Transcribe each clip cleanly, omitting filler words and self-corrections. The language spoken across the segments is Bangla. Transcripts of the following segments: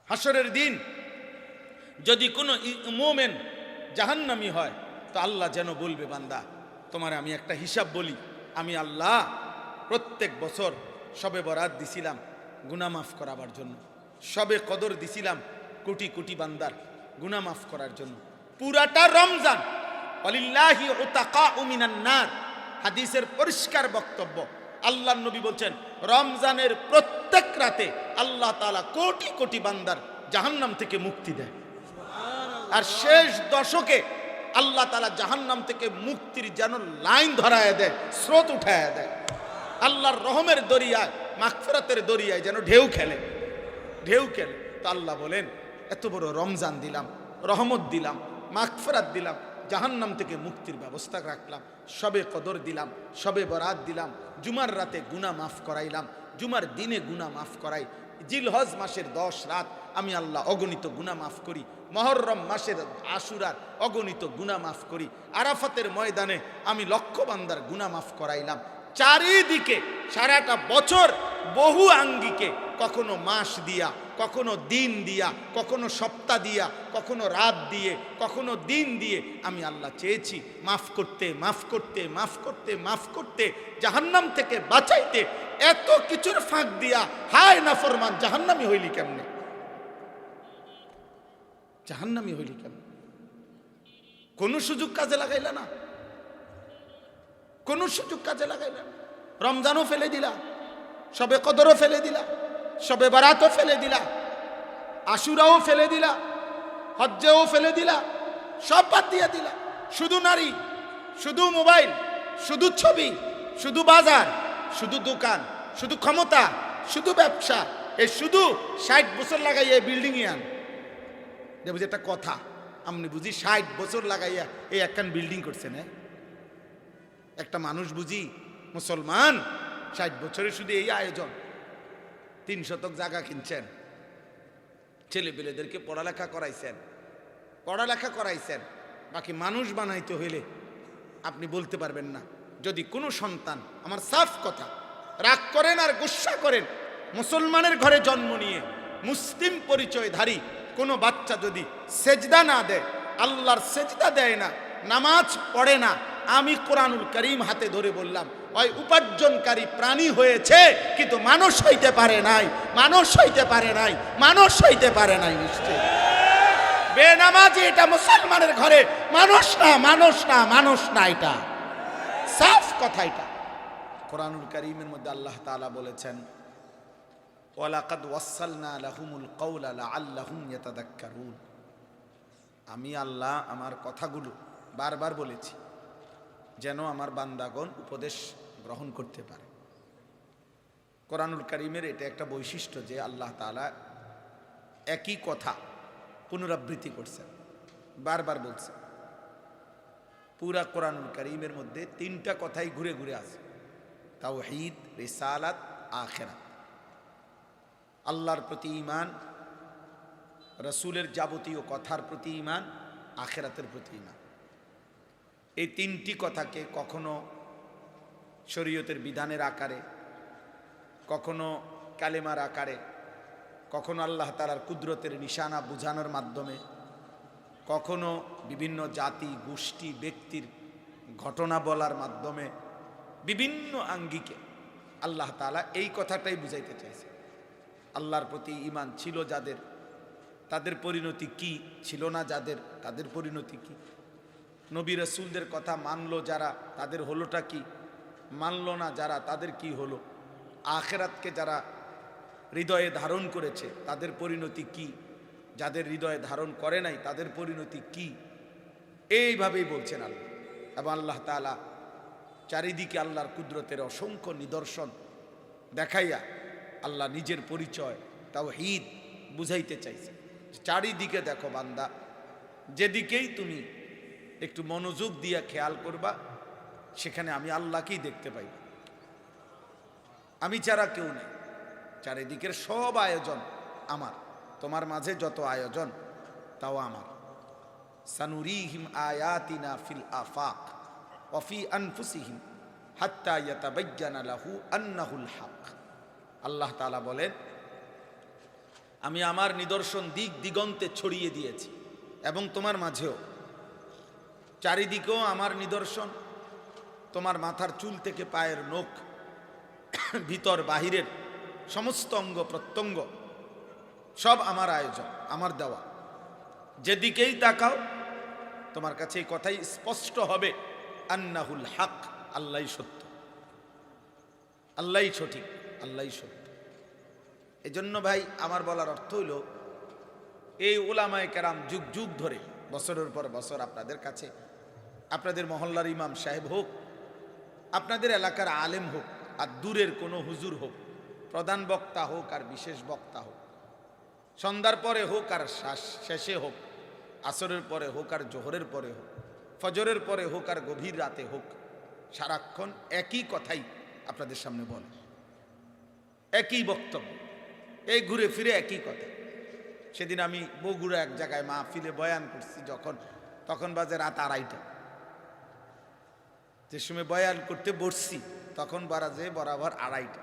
হাসরের দিন যদি কোনো মুমিন জাহান্নামী হয় তো আল্লাহ যেন বলবে, বান্দা তোমার আমি একটা হিসাব বলি, আমি আল্লাহ প্রত্যেক বছর শবে বরাত দিছিলাম গুনাহ মাফ করাবার জন্য, শবে কদর দিছিলাম কোটি কোটি বান্দার গুনাহ মাফ করার জন্য, পুরাটা রমজান ওয়ালিল্লাহি উতাকাউ মিনান নার। হাদিসের পরিষ্কার বক্তব্য, আল্লাহর নবী বলছেন রমজানের প্রত্যেক রাতে আল্লাহ তাআলা কোটি কোটি বান্দার জাহান্নাম থেকে মুক্তি দেয়। আর শেষ দশকে আল্লাহ তাআলা জাহান্নাম থেকে মুক্তির যেন লাইন ধরায় দেয়, স্রোত উঠায় দেয়। আল্লাহর রহমের দরিয়ায়, মাগফিরাতের দরিয়ায় যেন ঢেউ খেলে। তো আল্লাহ বলেন এত বড় রমজান দিলাম, রহমত দিলাম, মাগফিরাত দিলাম, জাহান্নাম থেকে মুক্তির ব্যবস্থা রাখলাম, শবে কদর দিলাম, শবে বরাত দিলাম, জুমার রাতে গুনাহ মাফ করাইলাম, জুমার দিনে গুনাহ মাফ করাই, জিলহজ মাসের 10 রাত আমি আল্লাহ অগণিত গুনাহ মাফ করি, মুহররম মাসের আশুরার অগণিত গুনাহ মাফ করি, আরাফাতের ময়দানে আমি লক্ষ বান্দার গুনাহ মাফ করাইলাম। চারিদিকে সারাটা বছর বহু আঙ্গিকে, কখনো মাস দিয়া, কখনো দিন দিয়া, কখনো সপ্তাহ দিয়া, কখনো রাত দিয়ে, কখনো দিন দিয়ে আমি আল্লাহ চেয়েছি মাফ করতে, মাফ করতে, মাফ করতে, মাফ করতে, জাহান্নাম থেকে বাঁচাইতে। এত কিছুর ফাঁক দিয়া হায় নাফরমান জাহান্নামী হইলি কেমনে? জাহান্নামী হইলি কেমনে? কোন সুযোগ কাজে লাগাইলা না, কোন সুযোগ কাজে লাগাইলা না। রমজানও ফেলে দিলা, শবে কদরও ফেলে দিলা, শবে বারাতও ফেলে দিলা, আশুরাও ফেলে দিলা, হজ্জেও ফেলে দিলা, সব বাদ দিয়ে দিলা। শুধু নারী, শুধু মোবাইল, শুধু ছবি, শুধু বাজার, শুধু দোকান, শুধু ক্ষমতা, শুধু ব্যবসা, এই শুধু 60 বছর লাগাইয়া বিল্ডিং আন। বুঝি একটা কথা, আপনি বুঝি 60 বছর লাগাইয়া এই একখান বিল্ডিং করছেন। একটা মানুষ বুঝি মুসলমান 60 বছরে শুধু এই আয়োজন, 3 শতক জায়গা কিনছেন, ছেলে পেলেদেরকে পড়ালেখা করাইছেন, বাকি মানুষ বানাইতে হইলে আপনি বলতে পারবেন না। যদি কোনো সন্তান, আমার সাফ কথা, রাগ করেন আর গুসা করেন, মুসলমানের ঘরে জন্ম নিয়ে মুসলিম পরিচয়ধারী কোনো বাচ্চা যদি সেজদা না দেয়, আল্লাহর সেজদা দেয় না, নামাজ পড়ে না, আমি কোরআনুল কারীম হাতে ধরে বললাম ওই উপার্জনকারী প্রাণী হয়েছে কিন্তু মানুষ হইতে পারে নাই, মানুষ হইতে পারে নাই, মানুষ হইতে পারে নাই। নিশ্চয় বেনামাজি এটা মুসলমানের ঘরে মানুষ না, মানুষ না, মানুষ না, এটা সাফ কথা। এটা কোরআনুল কারীমের মধ্যে আল্লাহ তাআলা বলেছেন ওয়ালাকাদ ওয়াসসালনা লাহুমুল কাওলা লাআল্লাহুম ইয়াতাযাক্কারুন। আমি আল্লাহ আমার কথাগুলো বারবার বলেছি যেন আমার বান্দাগণ উপদেশ গ্রহণ করতে পারে। কোরআনুল কারীমের এটা একটা বৈশিষ্ট্য যে আল্লাহ তাআলা একই কথা পুনরাবৃত্তি করছেন, বারবার বলছেন। পুরা কোরআনুল কারীমের মধ্যে 3টা কথাই ঘুরে ঘুরে আছে, তাওহীদ, রিসালাত, আখিরাত। আল্লাহর প্রতি ঈমান, রাসূলের যাবতীয় কথার প্রতি ঈমান, আখিরাতের প্রতি ঈমান। এই 3টি কথাকে কখনো শরীয়তের বিধানের আকারে, কখনো কালেমার আকারে, কখনো আল্লাহ তাআলার কুদরতের নিশানা বোঝানোর মাধ্যমে, কখনো বিভিন্ন জাতি, গোষ্ঠী, ব্যক্তির ঘটনা বলার মাধ্যমে, বিভিন্ন আঙ্গিকে আল্লাহ তাআলা এই কথাটাই বুঝাইতে চাইছে। আল্লাহর প্রতি ঈমান ছিল যাদের, তাদের পরিণতি কি, ছিল না যাদের, তাদের পরিণতি কি। নবী রাসূলদের কথা মানলো যারা, তাদের হলোটা কি, মানলো না যারা, তাদের কি হলো। আখিরাতকে যারা হৃদয়ে ধারণ করেছে তাদের পরিণতি কি, যাদের হৃদয়ে ধারণ করে নাই তাদের পরিণতি কি। এইভাবেই বলছেন আল্লাহ। এবং আল্লাহ তাআলা চারিদিকে আল্লাহর কুদরতের অসংখ্য নিদর্শন দেখাইয়া আল্লাহ নিজের পরিচয় তাওহীদ বুঝাইতে চাইছে। চারিদিকে দেখো বান্দা, যেদিকেই তুমি একটু মনোযোগ দিয়া খেয়াল করবা সেখানে আমি আল্লাহকেই দেখতে পাই। আমি ছাড়া কেউ নেই, চারিদিকের সব আয়োজন আমার, তোমার মাঝে যত আয়োজন তাও আমার। সানুরিহিম আয়াতিনা ফিল আফাক ওয়া ফি আনফুসিহিম হাত্তা ইয়াতাবায়্যানা লাহু আন্নাহুল হক। আল্লাহ তাআলা বলেন আমি আমার নিদর্শন দিক দিগন্তে ছড়িয়ে দিয়েছি, এবং তোমার মাঝেও চারিদিকেও আমার নিদর্শন। তোমার মাথার চুল থেকে পায়ের নখ, ভিতর বাহিরের সমস্ত অঙ্গ প্রত্যঙ্গ সব আমার আয়োজন, আমার দেওয়া। যেদিকেই তাকাও তোমার কাছে এই কথাই স্পষ্ট হবে, আন্নাহুল হক, আল্লাহই সত্য, আল্লাহই সঠিক, আল্লাহই সত্য। এজন্য ভাই আমার বলার অর্থ হইল, এই ওলামায়ে কেরাম যুগ যুগ ধরে বছরের পর বছর আপনাদের কাছে, আপনাদের মহল্লার ইমাম সাহেব হোক, আপনাদের এলাকার আলেম হোক, আর দূরের কোনো হুজুর হোক, প্রধান বক্তা হোক আর বিশেষ বক্তা হোক, সন্ধ্যার পরে হোক আর শেষে হোক, আসরের পরে হোক আর জোহরের পরে হোক, ফজরের পরে হোক আর গভীর রাতে হোক, সারাক্ষণ একই কথাই আপনাদের সামনে বলে, একই বক্তব্য, এই ঘুরে ফিরে একই কথা। সেদিন আমি বগুড়া এক জায়গায় মাহফিলে বয়ান করছি, তখন বাজে রাত 2:30। যে সময় বয়ান করতে বসছি তখন বাজে বরাবর 2:30।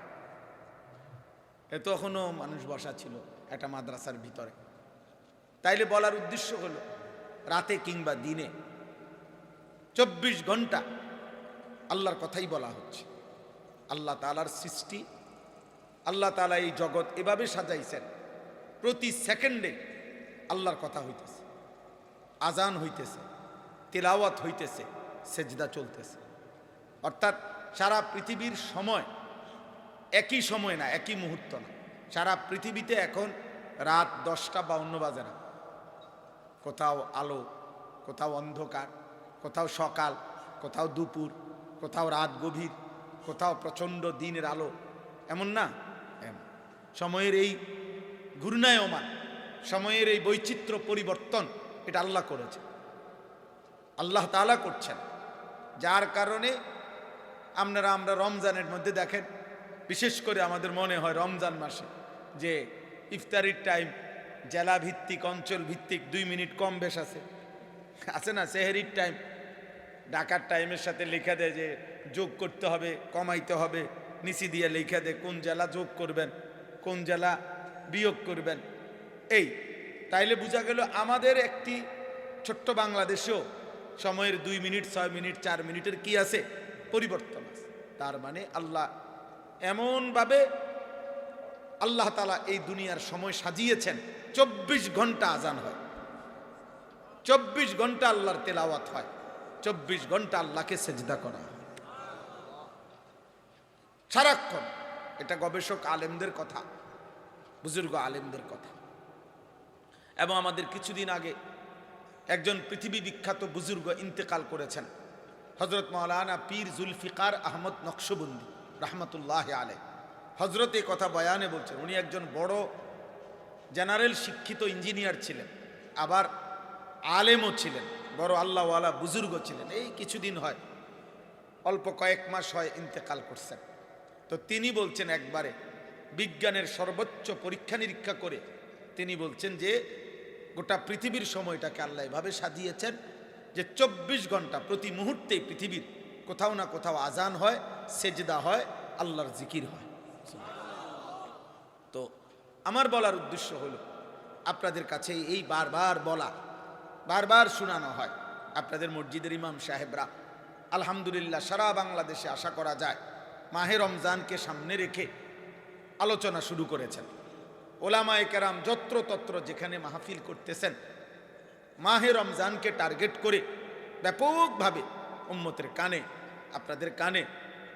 তখনও মানুষ বসা ছিল একটা মাদ্রাসার ভিতরে। তাইলে বলার উদ্দেশ্য হলো, রাতে কিংবা দিনে 24 ঘন্টা আল্লাহর কথাই বলা হচ্ছে। আল্লাহ তাআলার সৃষ্টি, আল্লাহ তাআলা এই জগৎ এভাবে সাজাইছেন, প্রতি সেকেন্ডে আল্লাহর কথা হইতেছে, আজান হইতেছে, তিলাওয়াত হইতেছে, সেজদা চলতেছে। অর্থাৎ সারা পৃথিবীর সময় একই সময় না, একই মুহূর্ত না। সারা পৃথিবীতে এখন রাত 10:52 বাজে না। কোথাও আলো, কোথাও অন্ধকার, কোথাও সকাল, কোথাও দুপুর, কোথাও রাত গভীর, কোথাও প্রচণ্ড দিনের আলো, এমন না? সময়ের এই ঘূর্ণায়মান, সময়ের এই বৈচিত্র্য পরিবর্তন, এটা আল্লাহ করেছে, আল্লাহ তাআলা করছেন। যার কারণে আমরা রমজানের মধ্যে দেখেন, বিশেষ করে আমাদের মনে হয় রমজান মাসে যে ইফতারির টাইম জেলা ভিত্তিক, অঞ্চল ভিত্তিক 2 মিনিট কম বেশ আছে না? সেহরির টাইম ঢাকার টাইমের সাথে লেখা দেয় যে যোগ করতে হবে, কমাইতে হবে, নিচে দিয়ে লেখা দেয় কোন জেলা যোগ করবেন, কোন জেলা বিয়োগ করবেন। এই তাইলে বোঝা গেল আমাদের একটি ছোট্ট বাংলাদেশেও সময়ের 2 মিনিট, 6 মিনিট, 4 মিনিটের কি আছে? পরিবর্তন আছে। তার মানে আল্লাহ এমনভাবে আল্লাহ তাআলা এই দুনিয়ার সময় সাজিয়েছেন, 24 ঘন্টা আজান হয়, 24 ঘন্টা আল্লাহর তেলাওয়াত হয়, 24 ঘন্টা আল্লাহকে সেজদা করা হয় সারাক্ষণ। এটা গবেষক আলেমদের কথা, বুজুর্গ আলেমদের কথা। এবং আমাদের কিছুদিন আগে একজন পৃথিবী বিখ্যাত বুজুর্গ ইন্তেকাল করেছেন, হযরত মাওলানা পীর জুলফিকার আহমদ নকশবন্দি রহমতুল্লাহ আলাইহ। হযরত এই কথা বয়ানে বলছেন, উনি একজন বড় জেনারেল শিক্ষিত ইঞ্জিনিয়ার ছিলেন, আবার আলেমও ছিলেন, বড় আল্লাহওয়ালা বুজুর্গ ছিলেন। এই কিছুদিন হয়, অল্প কয়েক মাস হয় ইন্তেকাল করছেন। তো তিনি বলছেন, একবারে বিজ্ঞানের সর্বোচ্চ পরীক্ষা নিরীক্ষা করে তিনি বলছেন যে গোটা পৃথিবীর সময়টাকে আল্লাহ এভাবে সাজিয়েছেন যে 24 ঘন্টা প্রতি মুহূর্তে পৃথিবীর কোথাও না কোথাও আজান হয়, সেজদা হয়, আল্লাহর জিকির হয়। তো আমার বলার উদ্দেশ্য হলো, আপনাদের কাছে এই বারবার শোনানো হয়। আপনাদের মসজিদের ইমাম সাহেবরা আলহামদুলিল্লাহ সারা বাংলাদেশে আশা করা যায় মাহে রমজানকে সামনে রেখে আলোচনা শুরু করেছেন। ওলামায়ে কেরাম যত্রতত্র যেখানে মাহফিল করতেছেন, মাহে রমজানকে টার্গেট করে ব্যাপকভাবে উম্মতের কানে, আপনাদের কানে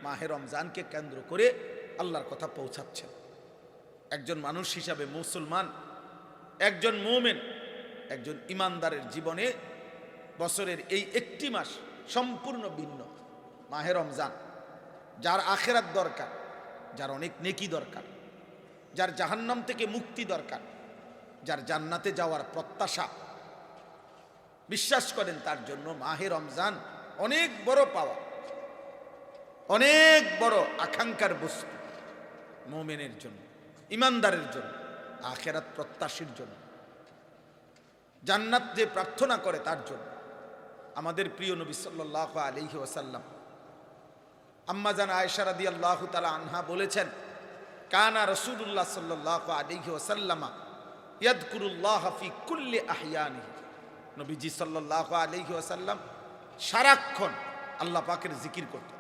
মাহে রমজানকে কেন্দ্র করে আল্লাহর কথা পৌঁছাচ্ছেন। একজন মানুষ হিসাবে, মুসলমান, একজন মুমিন, একজন ইমানদারের জীবনে বছরের এই একটি মাস সম্পূর্ণ ভিন্ন, মাহে রমজান। যার আখিরাত দরকার, যার অনেক নেকি দরকার, যার জাহান্নাম থেকে মুক্তি দরকার, যার জান্নাতে যাওয়ার প্রত্যাশা, বিশ্বাস করেন তার জন্য মাহে রমজান অনেক বড় পাওয়া, অনেক বড় আকাঙ্ক্ষার বস্তু। মুমিনের জন্য, ইমানদারের জন্য, আখিরাত প্রত্যাশীর জন্য, জান্নাত যে প্রার্থনা করে তার জন্য। আমাদের প্রিয় নবী সাল্লাল্লাহু আলাইহি ওয়াসাল্লাম, আম্মা জান আয়েশা রাদিয়াল্লাহু তাআলা আনহা বলেছেন, কানা রাসূলুল্লাহ সাল্লাল্লাহু আলাইহি ওয়াসাল্লাম ইয়াযকুরুল্লাহ ফি কুল্লি আহইয়ানিহি। নবীজি সাল্লাল্লাহু আলাইহি ওয়াসাল্লাম সারাক্ষণ আল্লাহ পাকের জিকির করতেন,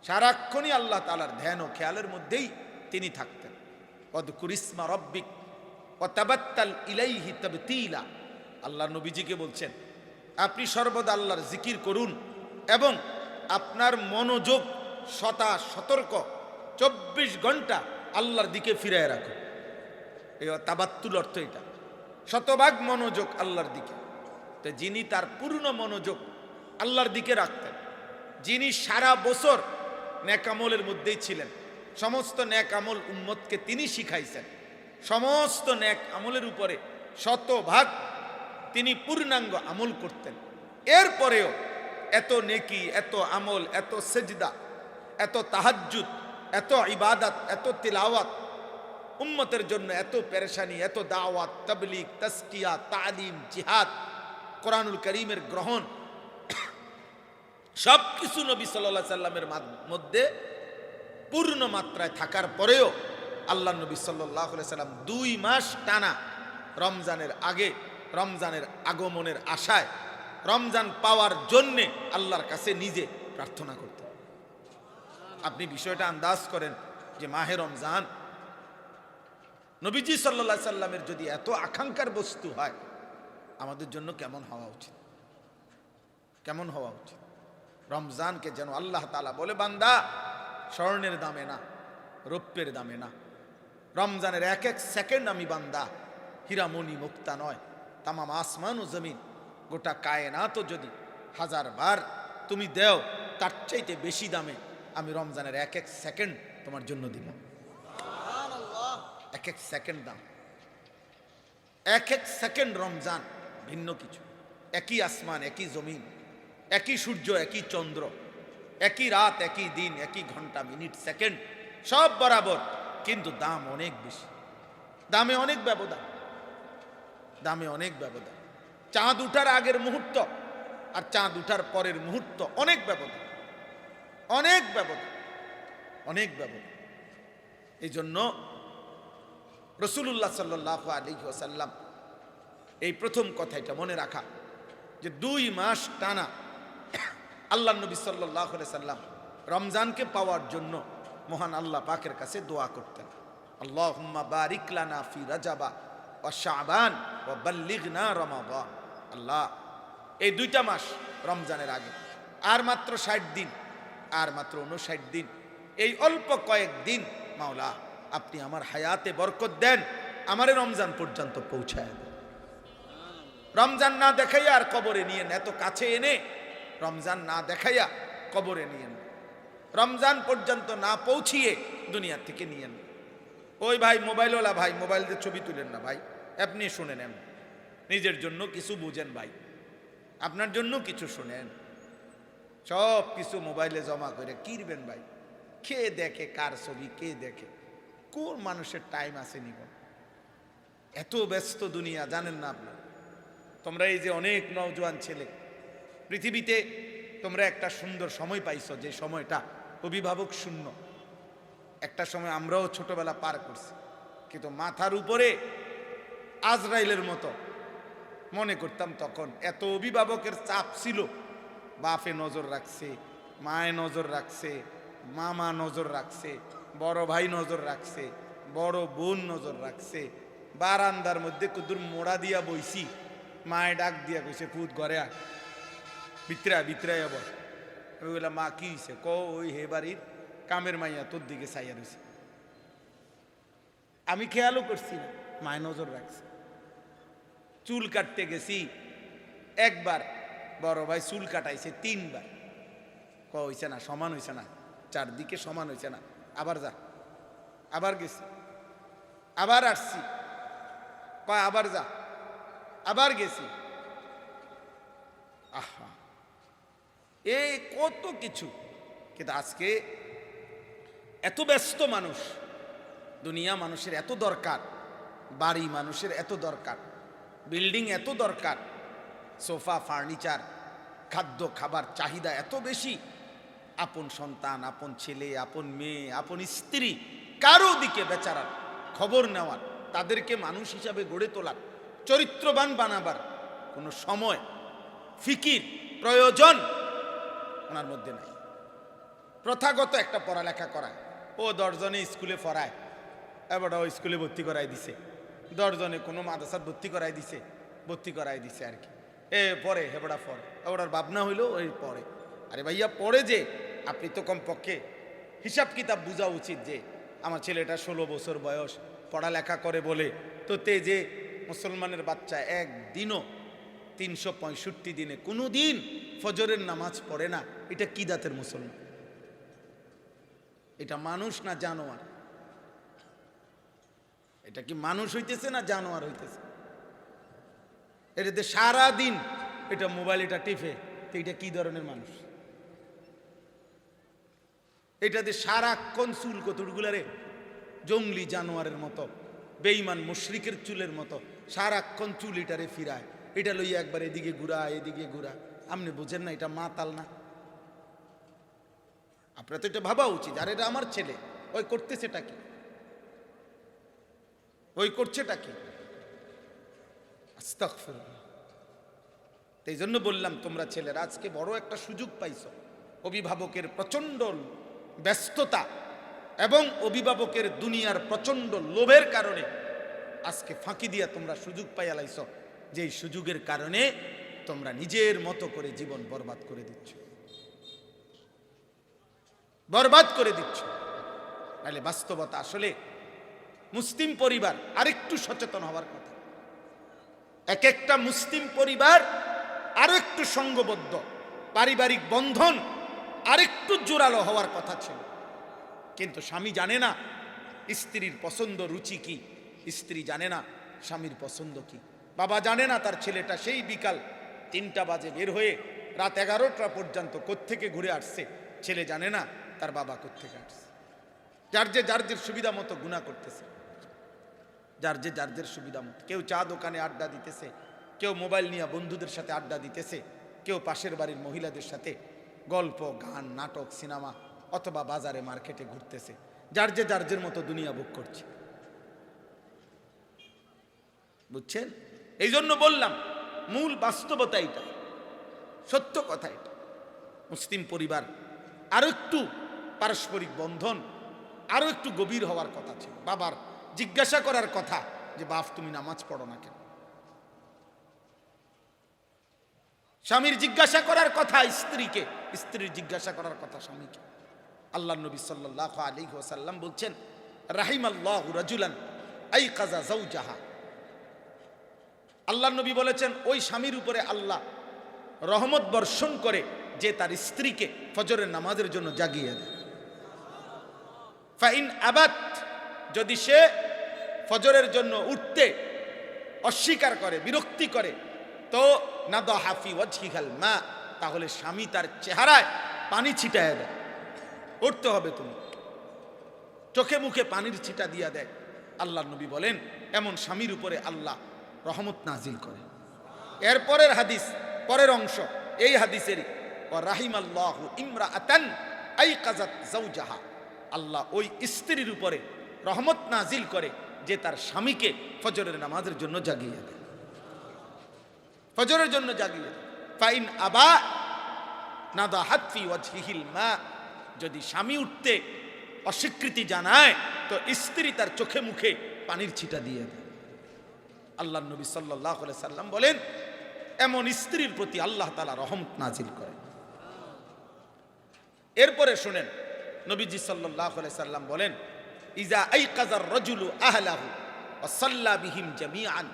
সারাক্ষণই আল্লাহ তাআলার ধ্যান ও খেয়ালের মধ্যেই তিনি থাকতেন। ওয়াযকুর ইসমা রাব্বিক ওয়া তাবাত্তাল ইলাইহি তাবতীলা। আল্লাহ নবীজিকে বলছেন আপনি সর্বদা আল্লাহর জিকির করুন এবং আপনার মনোযোগ সতর্ক 24 ঘন্টা আল্লাহর দিকে ফিরায় রাখুন। এই তাবাত্তুল অর্থ এটা, শতভাগ মনোযোগ আল্লাহর দিকে। তো যিনি তার পূর্ণ মনোযোগ আল্লাহর দিকে রাখতেন, যিনি সারা বছর নেক আমলের মধ্যেই ছিলেন, সমস্ত নেক আমল উম্মতকে তিনি শিখাইছেন, সমস্ত নেক আমলের উপরে শতভাগ তিনি পূর্ণাঙ্গ আমল করতেন, এরপরেও এত নেকি, এত আমল, এত সেজদা, এত তাহাজ্জুদ, এত ইবাদত, এত তিলাওয়াত, উম্মতের জন্য এত পেরেশানি, এত দাওয়াত, তাবলীগ, তাসকিয়া, তালিম, জিহাদ, কোরআনুল কারীমের গ্রহণ, সব কিছু নবী সাল্লাল্লাহু আলাইহি সাল্লামের মধ্যে পূর্ণ মাত্রায় থাকার পরেও আল্লাহ নবী সাল্লাল্লাহু আলাইহি সাল্লাম 2 মাস টানা রমজানের আগে, রমজানের আগমনের আশায়, রমজান পাওয়ার জন্যে আল্লাহর কাছে নিজে প্রার্থনা করতেন। আপনি বিষয়টা আন্দাজ করেন যে মাহে রমজান নবীজি সাল্লাল্লাহু আলাইহি সাল্লামের যদি এত আকাঙ্ক্ষার বস্তু হয়, আমাদের জন্য কেমন হওয়া উচিত, কেমন হওয়া উচিত। রমজানকে যেন আল্লাহ তাআলা বলে, বান্দা স্বর্ণের দামে না, রৌপ্যের দামে না, রমজানের এক এক সেকেন্ড আমি বান্দা হীরামণি মুক্তা নয়, তামাম আসমান ও জমিন গোটা কায়নাতও যদি 1000 বার তুমি দেও, তার চাইতে বেশি দামে আমি রমজানের এক এক সেকেন্ড তোমার জন্য দিলাম। এক এক সেকেন্ড দাম, এক এক সেকেন্ড রমজান ভিন্ন কিছু। একই আসমান, একই জমিন, একই সূর্য, একই চন্দ্র, একই রাত, একই দিন, একই ঘন্টা, মিনিট, সেকেন্ড সব বরাবর, কিন্তু দাম অনেক বেশি, দামে অনেক ব্যবধান, দামে অনেক ব্যবধান। চাঁদ উঠার আগের মুহূর্ত আর চাঁদ উঠার পরের মুহূর্ত অনেক ব্যবধান, অনেক ব্যবধান, অনেক ব্যবধান। এই জন্য রাসূলুল্লাহ সাল্লাল্লাহু আলাইহি ওয়াসাল্লাম এই প্রথম কথাটা মনে রাখা যে 2 মাস টানা আল্লাহ নবী সাল্লাল্লাহু আলাইহি সাল্লাম রমজানকে পাওয়ার জন্য মহান আল্লাহ পাকের কাছে দোয়া করতেন, আল্লাহুম্মা বারিক লানা ফি রাজাবা ওয়া শাবান ওয়া বাল্লিগনা রমাদান। আল্লাহ, এই 2টা মাস রমজানের আগে আর মাত্র 60 দিন, আর মাত্র 59 দিন, এই অল্প কয়েক দিন মাওলা আপনি আমার হায়াতে বরকত দেন, আমারে রমজান পর্যন্ত পৌঁছায় দেন। রমজান না দেখাইয়া আর কবরে নিয়েন, এত কাছে এনে রমজান না দেখাইয়া কবরে নিয়েন, রমজান পর্যন্ত না পৌঁছিয়ে দুনিয়া থেকে নিয়েন। ওই ভাই মোবাইলওয়ালা ভাই, মোবাইল দিয়ে ছবি তুলেন না ভাই, আপনি শুনে নেন, নিজের জন্য কিছু বুঝেন ভাই, আপনার জন্য কিছু শুনেন, সব কিছু মোবাইলে জমা করে কিরবেন ভাই। কে দেখে কার ছবি, কে দেখে, কোন মানুষের টাইম আছে নিব? এত ব্যস্ত দুনিয়া, জানেন না আপনার? তোমরা এই যে অনেক নওজোয়ান ছেলে পৃথিবীতে, তোমরা একটা সুন্দর সময় পাইছো, যে সময়টা অভিভাবক শূন্য। একটা সময় আমরাও ছোটবেলা পার করছি, কিন্তু মাথার উপরে আজরাইলের মতো মনে করতাম তখন। এত অভিভাবকের চাপ ছিল, বাপে নজর রাখছে, মায়ে নজর রাখছে, মামা নজর রাখছে, বড় ভাই নজর রাখছে, বড় বোন নজর রাখছে। বারান্দার মধ্যে কুদুর মোড়া দিয়া বইছি, মায়ে ডাক দিয়া কইছে, পুত ঘরে আ, বিতরায় আবার। আমি বললাম, মা কি হয়েছে? ওই হে বাড়ির কামের মাইয়া তোর দিকে চাইয়া রয়েছে। আমি খেয়ালও করছি না, মায়ে নজর রাখছে। চুল কাটতে গেছি একবার, বড় ভাই চুল কাটাইছে 3 বার। হইছে না, সমান হইছে না, চারদিকে সমান হইছে না, আবার যা। আবার গেছি, আবার আসছি, কয় আবার যা, আবার গেছি। আহা, এই কত কিছু। কিন্তু আজকে এত ব্যস্ত মানুষ, দুনিয়া মানুষের এত দরকার, বাড়ি মানুষের এত দরকার, বিল্ডিং এত দরকার, সোফা, ফার্নিচার, খাদ্য খাবার চাহিদা এত বেশি। আপন সন্তান, আপন ছেলে, আপন মেয়ে, আপন স্ত্রী, কারো দিকে বেচারার খবর নেওয়ার তাদেরকে মানুষ হিসাবে গড়ে তোলার, চরিত্রবান বানাবার কোনো সময়, ফিকির, প্রয়োজন ওনার মধ্যে নাই। প্রথাগত একটা পড়ালেখা করায়, ও 10 জনে স্কুলে পড়ায়, এবার ও স্কুলে ভর্তি করাই দিছে, 10 জনে কোনো মাদ্রাসার ভর্তি করাই দিছে আর কি। পড়ে হেবড়া পড়ে, ওটার ভাবনা হইলো ওই পড়ে। আরে ভাইয়া পড়ে যে, আপনি তো কমপক্ষে হিসাব কিতাব বোঝা উচিত যে আমার ছেলেটা 16 বছর বয়স, পড়ালেখা করে বলে তো যে মুসলমানের বাচ্চা একদিনও 365 দিনে কোনো দিন ফজরের নামাজ পড়ে না, এটা কি জাতের মুসলমান? এটা মানুষ না জানোয়ার? এটা কি মানুষ হইতেছে না জানোয়ার হইতেছে? এটাতে সারাদিন এটা মোবাইল এটা টিপে, তো এটা কি ধরনের মানুষ? এটাতে সারাক্ষণ চুল কতগুলারে জঙ্গলি জানোয়ারের মতো, বেঈমান মুশরিকের চুলের মতো সারাক্ষণ চুল এটারে ফিরায়, এটা লইয়া একবার এদিকে ঘুরা এদিকে ঘুরা। আপনি বুঝেন না এটা মাতাল না? আপনার তো এটা ভাবা উচিত, আর এটা আমার ছেলে, ওই করতেছেটা কি, ওই করছেটা কি? আস্তাগফিরুল্লাহ। এই জন্য বললাম, তোমরা ছেলেরা আজকে বড় একটা সুযোগ পাইছো। অভিভাবকের প্রচন্ড ব্যস্ততা এবং অভিভাবকের দুনিয়ার প্রচন্ড লোভের কারণে আজকে ফাঁকি দিয়া তোমরা সুযোগ পাইয়া লাইছ, যে এই সুযোগের কারণে তোমরা নিজের মতো করে জীবন বরবাদ করে দিচ্ছ, নাহলে বাস্তবতা আসলে মুসলিম পরিবার আরেকটু সচেতন হওয়ার কথা। এক একটা মুসলিম পরিবার আরো একটু সংঘবদ্ধ, পারিবারিক বন্ধন আরেকটু জোরালো হওয়ার কথা ছিল। কিন্তু স্বামী জানে না স্ত্রীর পছন্দ রুচি কি, স্ত্রী জানে না স্বামীর পছন্দ কি, বাবা জানে না তার ছেলেটা সেই বিকাল 3টা বাজে বের হয়ে রাত 11টা পর্যন্ত কোত্থেকে ঘুরে আসছে, ছেলে জানে না তার বাবা কোত্থেকে আসছে। যার যে সুবিধা মতো গুনাহ করতেছে, যার যে সুবিধা মতো। কেউ চা দোকানে আড্ডা দিতেছে, কেউ মোবাইল নিয়ে বন্ধুদের সাথে আড্ডা দিতেছে, কেউ পাশের বাড়ির মহিলাদের সাথে গল্প, গান, নাটক, সিনেমা অথবা বাজারে মার্কেটে ঘুরতেছে। যার যে মতো দুনিয়া ভোগ করছে। বুঝছেন? এই জন্য বললাম মূল বাস্তবতা এটা, সত্য কথা এটা। মুসলিম পরিবার আরো একটু পারস্পরিক বন্ধন আরো একটু গভীর হওয়ার কথা ছিল। বাবার জিজ্ঞাসা করার কথা যে বাপ তুমি নামাজ পড়ো না কেন? স্বামীর জিজ্ঞাসা করার কথা স্ত্রীকে, স্ত্রীর জিজ্ঞাসা করার কথা স্বামীকে। আল্লাহ নবী সাল্লাল্লাহু আলাইহি ওয়াসাল্লাম বলছেন, রাহিমাল্লাহু রাজুলান আইকাযা যাওজাহা। আল্লাহ নবী বলেছেন, ওই স্বামীর উপরে আল্লাহ রহমত বর্ষণ করে যে তার স্ত্রীকে ফজরের নামাজের জন্য জাগিয়ে দেয়। ফাইন আবাত, যদি সে ফজরের জন্য উঠতে অস্বীকার করে, বিরক্তি করে, তো নাদাহা ফি ওয়াজহিহাল মা, তাহলে স্বামী তার চেহারায় পানি ছিটায় দেয়। উঠতে হবে তুমি, চোখে মুখে পানির ছিটা দিয়া দেয়। আল্লাহ নবী বলেন এমন স্বামীর উপরে আল্লাহ রহমত নাজিল করে। এরপরের হাদিস, পরের অংশ এই হাদিসেরই, ওয়া রাহিমাল্লাহু ইমরাআতান আইকাযাত যাওজাহা। আল্লাহ ওই স্ত্রীর উপরে রহমত নাজিল করে যে তার স্বামীকে ফজরের নামাজের জন্য জাগিয়ে দেয়, ফজরের জন্য জাগিয়ে দেয়। ফাইন আবা নাদাহাত ফি ওয়াজহিহিল মা, যদি স্বামী উঠতে অস্বীকৃতি জানায় তো স্ত্রী তার চোখে মুখে পানির ছিটা দিয়ে দেয়। আল্লাহ নবী সাল্লাল্লাহু আলাইহি সাল্লাম বলেন এমন স্ত্রীর প্রতি আল্লাহ তাআলা রহমত নাজিল করে। এরপরে শুনেন, নবীজি সাল্লাল্লাহু আলাইহি সাল্লাম বলেন, ইজা আইকাযার রাজুলু আহলাহু ওয়া সাল্লা বিহিম জামিআন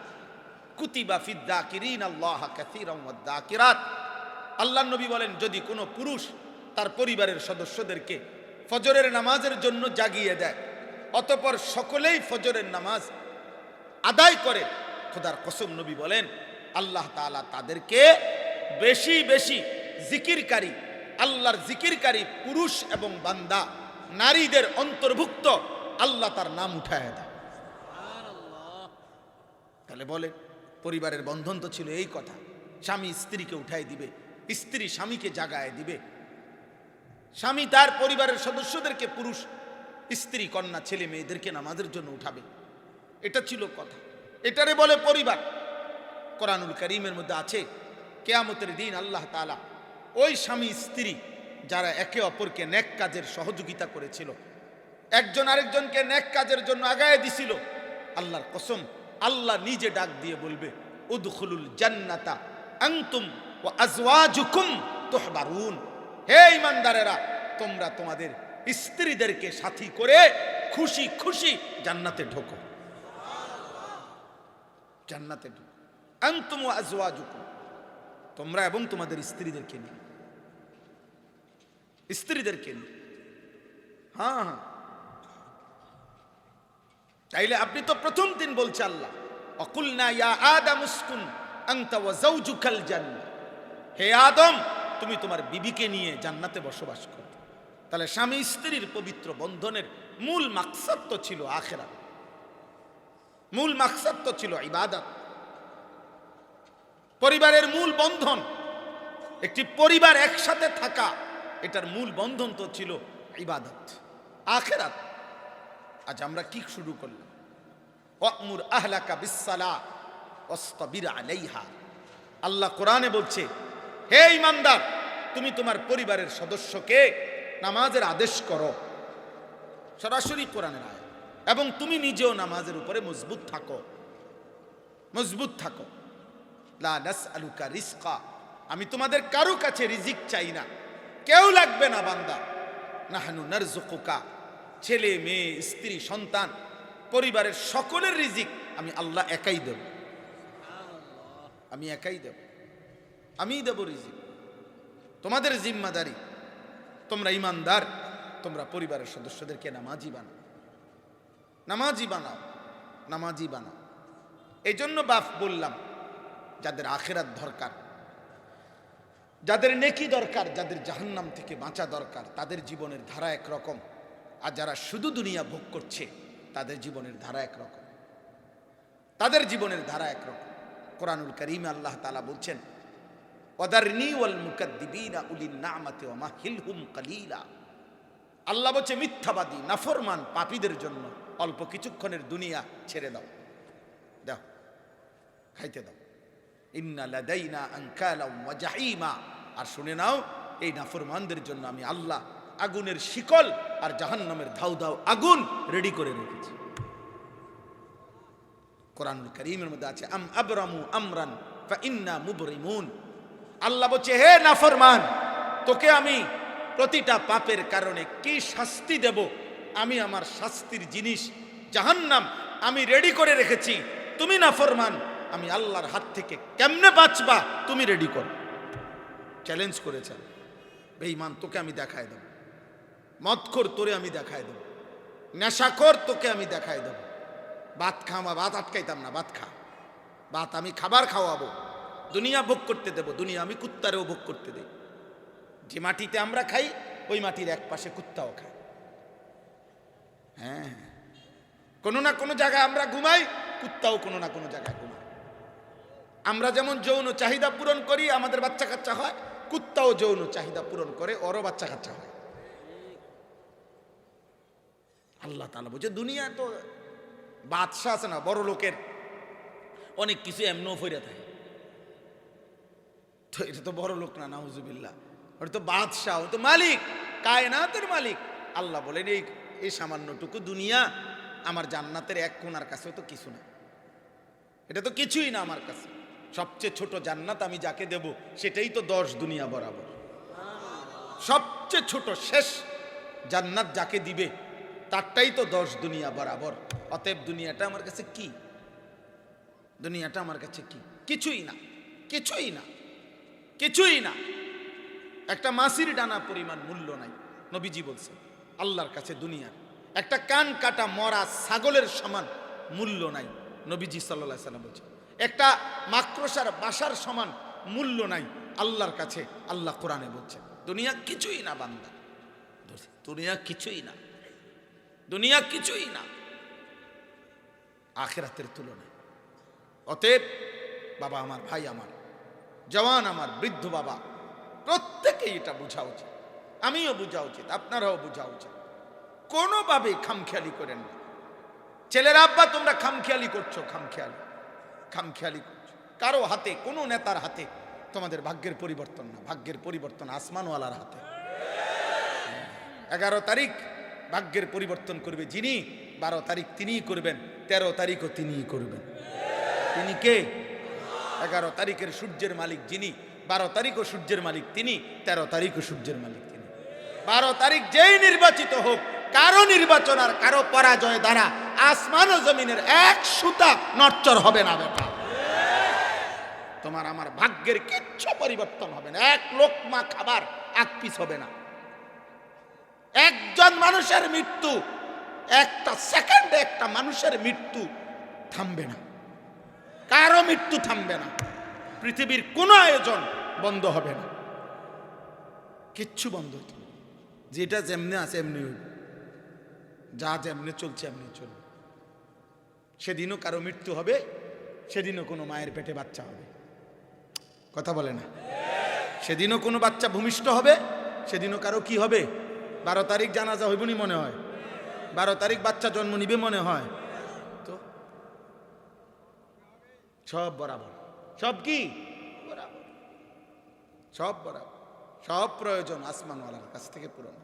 কুতিবা ফিদ যাকিরিন আল্লাহ কাসীরান ওয়াদ যাকিরাত। আল্লাহ নবী বলেন, যদি কোনো পুরুষ তার পরিবারের সদস্যদেরকে ফজরের নামাজের জন্য জাগিয়ে দেয়, অতঃপর সকলেই ফজরের নামাজ আদায় করে, খোদার কসম নবী বলেন আল্লাহ তাআলা তাদেরকে বেশি বেশি জিকিরকারী, আল্লাহর জিকিরকারী পুরুষ এবং বান্দা নারীদের অন্তর্ভুক্ত আল্লাহ তার নাম উঠায় দেয়। তাহলে বলে পরিবারের বন্ধন তো ছিল এই কথা, স্বামী স্ত্রীকে উঠাই দিবে, স্ত্রী স্বামীকে জাগায় দিবে, স্বামী তার পরিবারের সদস্যদেরকে, পুরুষ স্ত্রী কন্যা ছেলে মেয়েদেরকে নামাজের জন্য উঠাবে। এটা ছিল কথা। এটারে বলে পরিবার। কোরআনুল কারীমের মধ্যে আছে কিয়ামতের দিন আল্লাহ তাআলা ওই স্বামী স্ত্রী যারা একে অপরকে নেক কাজের সহযোগিতা করেছিল, একজন আরেকজনকে নেক কাজের জন্য আগায় দিছিল, আল্লাহর কসম আল্লাহ নিজে ডাক দিয়ে বলবে উদখুলুল জান্নাতা আনতুম ওয়া আজওয়াজুকুম তুহবারুন। হে ঈমানদারেরা, তোমরা তোমাদের স্ত্রীদেরকে সাথী করে খুশি খুশি জান্নাতে ঢোকো। জান্নাতে ঢোকো। আনতুম ওয়া আজওয়াজুকুম, তোমরা এবং তোমাদের স্ত্রীদেরকে নিয়ে, স্ত্রীদেরকে নিয়ে। হ্যাঁ হ্যাঁ, তাইলে আপনি তো প্রথম দিন বলছে আল্লাহ অকুলনা ইয়া আদম উসকুন আনতা ওয়া যাওজুকাল জান্নাহ, হে আদম তুমি তোমার বিবিকে নিয়ে জান্নাতে বসবাস করো। তাহলে স্বামী স্ত্রীর পবিত্র বন্ধনের মূল মাকসাদ তো ছিল আখিরাত, মূল মাকসাদ তো ছিল ইবাদত। পরিবারের মূল বন্ধন, একটি পরিবার একসাথে থাকা, এটার মূল বন্ধন তো ছিল ইবাদত, আখিরাত। আজ আমরা কি শুরু করলাম? ওয়া'মুর আহলাকা বিসসালাহ ওয়াসতাবির আলাইহা। আল্লাহ কোরআনে বলছে, হে ঈমানদার, তুমি তোমার পরিবারের সদস্যকে নামাজের আদেশ করো, সরাসরি কোরআনের আয়াত, এবং তুমি নিজেও নামাজের উপরে মজবুত থাকো, মজবুত থাকো। লা নাসআলুকা রিজকা, আমি তোমাদের কারো কাছে রিজিক চাই না, কেউ লাগবে না বান্দা। নাহনু নারযুকুকা, ছেলে মেয়ে স্ত্রী সন্তান পরিবারের সকলের রিজিক আমি আল্লাহ একাই দেব, আমি একাই দেব, আমিই দেব রিজিক। তোমাদের জিম্মাদারি, তোমরা ঈমানদার, তোমরা পরিবারের সদস্যদেরকে নামাজি বানাও, নামাজি বানাও, নামাজি বানাও। এই জন্য বাপ বললাম, যাদের আখিরাত দরকার, যাদের নেকি দরকার, যাদের জাহান্নাম থেকে বাঁচা দরকার, তাদের জীবনের ধারা একরকম, আর যারা শুধু দুনিয়া ভোগ করছে তাদের জীবনের ধারা একরকম, তাদের জীবনের ধারা একরকম। কোরআনুল কারীমে আল্লাহ তাআলা বলছেন ওয়াদারনি ওয়াল মুকাদ্দিবিনা উলিন না'মাতি ওয়া মাহিলহুম কালিলা। আল্লাহ বলছে মিথ্যাবাদী নাফরমান পাপীদের জন্য অল্প কিছুক্ষণের দুনিয়া ছেড়ে দাও, দাও, খাইতে দাও। ইন্না লাদাইনা আনকালাম ওয়া জাহিমা, আর শুনে নাও এই নাফরমানদের জন্য আমি আল্লাহ আগুনের শিকল আর জাহান্নামের ধাউ ধাউ আগুন রেডি করে রেখেছি। কোরআনুল কারীমের মধ্যে আছে আম আবরামু আমরান ফা ইন্না মুবরিমুন। আল্লাহ বলছে, হে নাফরমান, তোকে আমি প্রতিটা পাপের কারণে কি শাস্তি দেব, আমি আমার শাস্তির জিনিস জাহান্নাম আমি রেডি করে রেখেছি। তুমি নাফরমান, আমি আল্লাহর হাত থেকে কেমনে বাঁচবা তুমি রেডি করো। চ্যালেঞ্জ করেছেন, বেঈমান তোকে আমি দেখায় দেব, মদখোর তোরে আমি দেখায় দেব, নেশাখোর তোকে আমি দেখায় দেব। ভাত খাওয়া, ভাত আটকাইতাম না, ভাত খা, ভাত আমি খাবার খাওয়াবো, দুনিয়া ভোগ করতে দেব, দুনিয়া আমি কুত্তারেও ভোগ করতে দেই। যে মাটিতে আমরা খাই ওই মাটির এক পাশে কুত্তাও খায়। হ্যাঁ, কোনো না কোনো জায়গায় আমরা ঘুমাই, কুত্তাও কোনো না কোনো জায়গায় ঘুমায়। আমরা যেমন যৌন চাহিদা পূরণ করি, আমাদের বাচ্চা কাচ্চা হয়, কুত্তাও যৌন চাহিদা পূরণ করে, ওরও বাচ্চা কাচ্চা হয়। আল্লাহ তাআলা বলছে দুনিয়া তো বাদশা আছে না, বড় লোকের অনেক কিছু এমনও ফিরে থাকে, তো এটা তো বড় লোক না, নাউজুবিল্লাহ, ওটা তো বাদশাহ, ও তো মালিক, কায়নাতের মালিক। আল্লাহ বলেন এই সামান্যটুকু দুনিয়া আমার জান্নাতের এক কোণার কাছেও তো কিছু না, এটা তো কিছুই না আমার কাছে। সবচেয়ে ছোট জান্নাত আমি যাকে দেব সেটাই তো 10 দুনিয়া বরাবর। সবচেয়ে ছোট শেষ জান্নাত যাকে দিবে তারটাই তো 10 দুনিয়া বরাবর। অতএব দুনিয়াটা আমার কাছে কি? দুনিয়াটা আমার কাছে কি? কিছুই না, কিছুই না, কিছুই না। একটা মাছির ডানা পরিমাণ মূল্য নাই, নবীজি বলছেন। আল্লাহর কাছে দুনিয়ার একটা কান কাটা মরা ছাগলের সমান মূল্য নাই, নবীজি সাল্লাল্লাহু আলাইহি সাল্লাম বলছেন। একটা মাকড়সার বাসার সমান মূল্য নাই আল্লাহর কাছে। আল্লাহ কোরআনে বলছেন দুনিয়া কিছুই না বান্দা, দুনিয়া কিছুই না, দুনিয়া কিছুই না আখিরাতের তুলনায়। অতএব বাবা আমার, ভাই আমার, জওয়ান আমার, বৃদ্ধ বাবা, প্রত্যেকেই এটা বোঝা উচিত, আমিও বোঝা উচিত, আপনারাও বোঝা উচিত। কোনোভাবেই খামখেয়ালি করেন না, ছেলের আব্বা তোমরা খামখেয়ালি করছো, খামখেয়ালি করছো। কারো হাতে, কোনো নেতার হাতে তোমাদের ভাগ্যের পরিবর্তন না, ভাগ্যের পরিবর্তন আসমানওয়ালার হাতে। 11 তারিখ ভাগ্যের পরিবর্তন করবে যিনি, 12 তারিখ তিনিই করবেন, 13 তারিখও তিনিই করবেন। তিনি কে? 11 তারিখের সূর্যের মালিক যিনি, 12 তারিখও সূর্যের মালিক তিনি, 13 তারিখও সূর্যের মালিক তিনি। 12 তারিখ যেই নির্বাচিত হোক, কারো নির্বাচন আর কারো পরাজয় দ্বারা আসমান ও জমিনের এক সুতা নড়চড় হবে না বেটা। তোমার আমার ভাগ্যের কিচ্ছু পরিবর্তন হবে না, এক লোকমা খাবার এক পিস হবে না। একজন মানুষের মৃত্যু, একটা সেকেন্ডে একটা মানুষের মৃত্যু থামবে না, কারো মৃত্যু থামবে না, পৃথিবীর কোনো আয়োজন বন্ধ হবে না, কিচ্ছু বন্ধ হতো না। যেটা যেমনি আছে এমনি হইবে, যা যেমনি চলছে এমনি চলবে। সেদিনও কারো মৃত্যু হবে, সেদিনও কোনো মায়ের পেটে বাচ্চা হবে, কথা বলে না। সেদিনও কোনো বাচ্চা ভূমিষ্ঠ হবে, সেদিনও কারো কি হবে? 12 তারিখ জানাজা হইবনি মনে হয়, 12 তারিখ বাচ্চা জন্ম নিবে মনে হয়। তো সব বরাবর, সব কি বরাবর, সব বরাবর, সব প্রয়োজন আসমানওয়ালার কাছ থেকে পূরণ।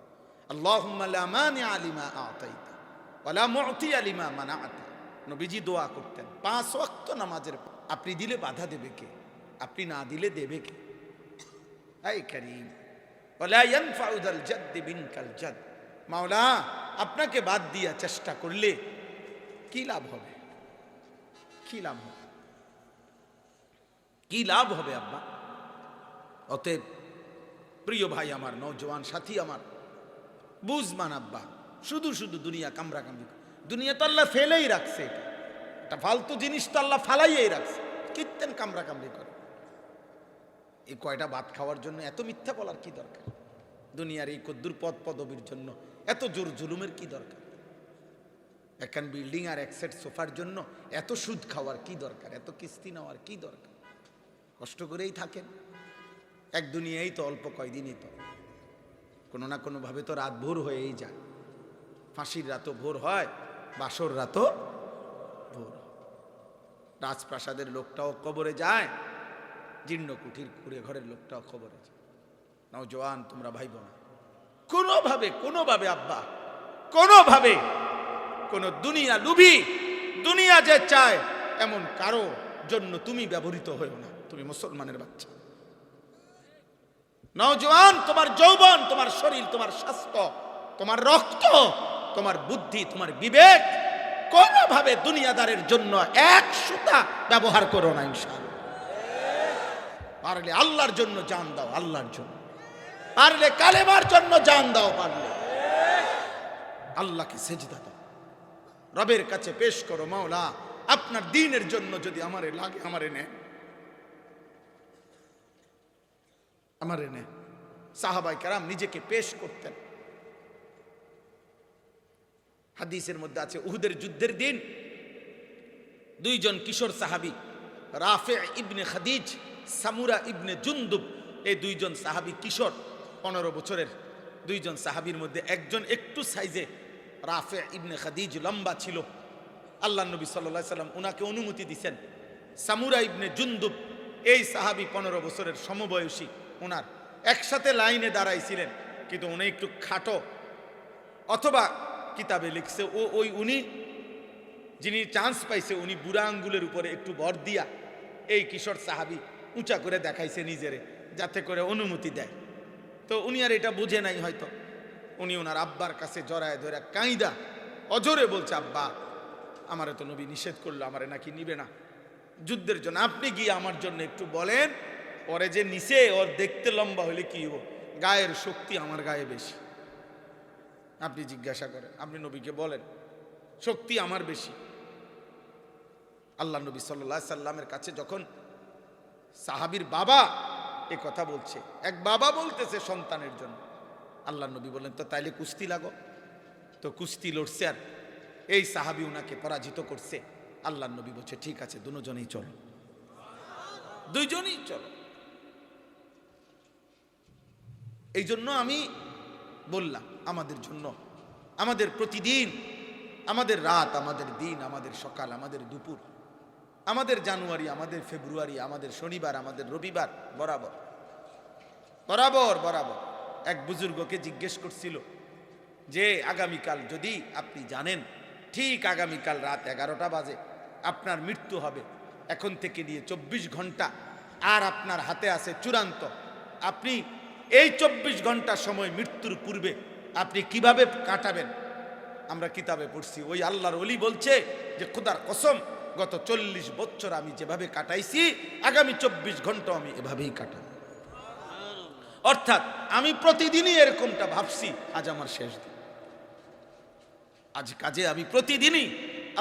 আল্লাহুম্মা লা মানিআ লিমা আ'তাইতা ওয়া লা মু'তিয়া লিমা মানা'তা। নবীজি দোয়া করতেন 5 ওয়াক্ত নামাজের। আপনি দিলে বাধা দেবে কে? আপনি না দিলে দেবে কে? আই করিম, ওয়ালা ইয়ানফাউ যাল জাদ্দি বিনকাল জাদ। মাওলা, আপনাকে বাদ দিয়া চেষ্টা করলে কি লাভ হবে? কি লাভ হবে? কি লাভ হবে আব্বা? অতএব প্রিয় ভাই আমার, নওজোয়ান সাথী আমার, বুঝমান আব্বা, শুধু শুধু দুনিয়া কামড়াকামড়ি। দুনিয়া তো আল্লাহ ফেলেই রাখছে, এটা ফালতু জিনিস তো আল্লাহ ফালাইয়াই রাখছে। কীর্তেন কামড়াকামড়ি করে এই কয়টা ভাত খাওয়ার জন্য এত মিথ্যা বলার কি দরকার? দুনিয়ার এই কদ্দুর পদ পদবীর জন্য এত জোর জুলুমের কি দরকার? একখান বিল্ডিং আর এক সেট সোফার জন্য এত সুদ খাওয়ার কি দরকার? এত কিস্তি নেওয়ার কি দরকার? কষ্ট করেই থাকেন, এক দুনিয়াই তো অল্প কয়দিনই, তো কোনো না কোনো ভাবে তো রাত ভোর হয়েই যায়। ফাঁসির রাতও ভোর হয়, বাসর রাতও ভোর। রাজপ্রাসাদের লোকটাও কবরে যায়, জীর্ণ কুঠির কুড়ে ঘরের লোকটাও কবরে যায়। নওজোয়ান তোমরা ভাইব না, কোনোভাবে আব্বা, কোনোভাবে কোন দুনিয়া লুভি, দুনিয়া যে চায় এমন কারো জন্য তুমি ব্যবহৃত হয়েও না। তুমি মুসলমানের বাচ্চা। নওজোয়ান, তোমার যৌবন, তোমার শরীর, তোমার স্বাস্থ্য, তোমার রক্ত, তোমার বুদ্ধি, তোমার বিবেক কোনোভাবে দুনিয়াদারের জন্য এক সুতা ব্যবহার করো না। ইনশাআল্লাহ পারলে আল্লাহর জন্য জান দাও, আল্লাহর জন্য পারলে কালেমার জন্য জান দাও, পারলে আল্লাহকে সেজদা দাও, রবের কাছে পেশ করো, মাওলা আপনার দ্বীনের জন্য যদি আমারে লাগে, আমারে নেন, আমারে নেন। সাহাবায়ে কেরাম নিজেকে পেশ করতেন। হাদিসের মধ্যে আছে উহুদের যুদ্ধের দিন দুইজন কিশোর সাহাবী, রাফি ইবনে খাদিজ, সামুরা ইবনে জুনদুব, এই দুইজন সাহাবী কিশোর, 15 বছরের দুইজন সাহাবীর মধ্যে একজন একটু সাইজে, রাফি ইবনে খাদিজ লম্বা ছিল। আল্লাহ নবী সাল্লাল্লাহু আলাইহি সাল্লাম উনাকে অনুমতি দিয়েছেন। সামুরা ইবনে জুনদুব এই সাহাবী 15 বছরের সমবয়সী, উনার একসাথে লাইনে দাঁড়াইছিলেন, কিন্তু উনি একটু খাটো, অথবা কিতাবে লিখছে উনি যিনি চান্স পাইছে উনি বুড়া আঙ্গুলের উপরে একটু ভর দিয়া এই কিশোর সাহাবী উঁচা করে দেখাইছে নিজেরে, যাতে করে অনুমতি দেয়। তো উনি আর এটা বুঝে নাই হয়তো, উনি ওনার আব্বার কাছে জড়ায় ধরে কাঁইদা অজরে বলছে, আব্বা আমারে তো নবী নিষেধ করলো, আমারে নাকি নিবে না যুদ্ধের জন্য, আপনি গিয়ে আমার জন্য একটু বলেন, পরে যে নিচে ওর দেখতে লম্বা হলে কি হবো, গায়ের শক্তি আমার গায়ে বেশি, আপনি জিজ্ঞাসা করেন, আপনি নবীকে বলেন শক্তি আমার বেশি। আল্লাহ নবী সাল্লাল্লাহু আলাইহি সাল্লামের কাছে যখন সাহাবীর বাবা এ কথা বলছে, এক বাবা বলতেছে সন্তানের জন্য, আল্লাহ নবী বলেন তো তাইলে কুস্তি লাগো। তো কুস্তি লড়ছে, আর এই সাহাবী উনাকে পরাজিত করছে। আল্লাহ নবী বলছে ঠিক আছে, দুজনেই চলো, দুইজনই চলো। এই জন্য আমি বললাম আমাদের জন্য, আমাদের প্রতিদিন আমাদের রাত, আমাদের দিন, আমাদের সকাল, আমাদের দুপুর, আমাদের জানুয়ারি, আমাদের ফেব্রুয়ারি, আমাদের শনিবার, আমাদের রবিবার বরাবর বরাবর বরাবর। এক বুজুর্গকে জিজ্ঞেস করছিল যে আগামীকাল যদি আপনি জানেন ঠিক আগামীকাল রাত 11টা বাজে আপনার মৃত্যু হবে, এখন থেকে নিয়ে 24 ঘন্টা আর আপনার হাতে আছে চূড়ান্ত, আপনি এই 24 ঘন্টা সময় মৃত্যুর পূর্বে আপনি কিভাবে কাটাবেন? আমরা কিতাবে পড়ছি ওই আল্লাহর ওলি বলছে যে খোদার কসম, গত 40 বছর আমি যেভাবে কাটাইছি আগামী 24 ঘন্টা আমি এভাবেই কাটাবো। অর্থাৎ আমি প্রতিদিনই এরকমটা ভাবছি, আজ আমার শেষ দিন, আজ কাজে আমি প্রতিদিনই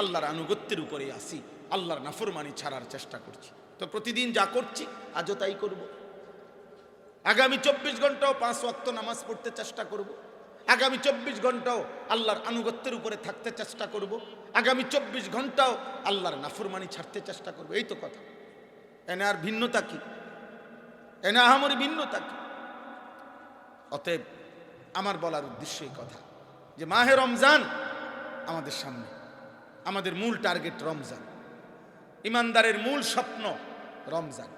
আল্লাহর আনুগত্যের উপরে আসি, আল্লাহর নাফরমানি ছাড়ার চেষ্টা করছি। তো প্রতিদিন যা করছি আজও তাই করব। আগামী 24 ঘন্টাও 5 ওয়াক্ত নামাজ পড়তে চেষ্টা করব। আগামী 24 ঘন্টাও আল্লাহর আনুগত্যের উপরে থাকতে চেষ্টা করব। আগামী 24 ঘন্টাও আল্লাহর নাফরমানি ছাড়তে চেষ্টা করব। এই তো কথা। এনে আর ভিন্নতা কি? এনে আহামরি ভিন্নতা কি? অতএব আমার বলার উদ্দেশ্য এই কথা যে মাহে রমজান আমাদের সামনে, আমাদের মূল টার্গেট রমজান, ইমানদারের মূল স্বপ্ন রমজান।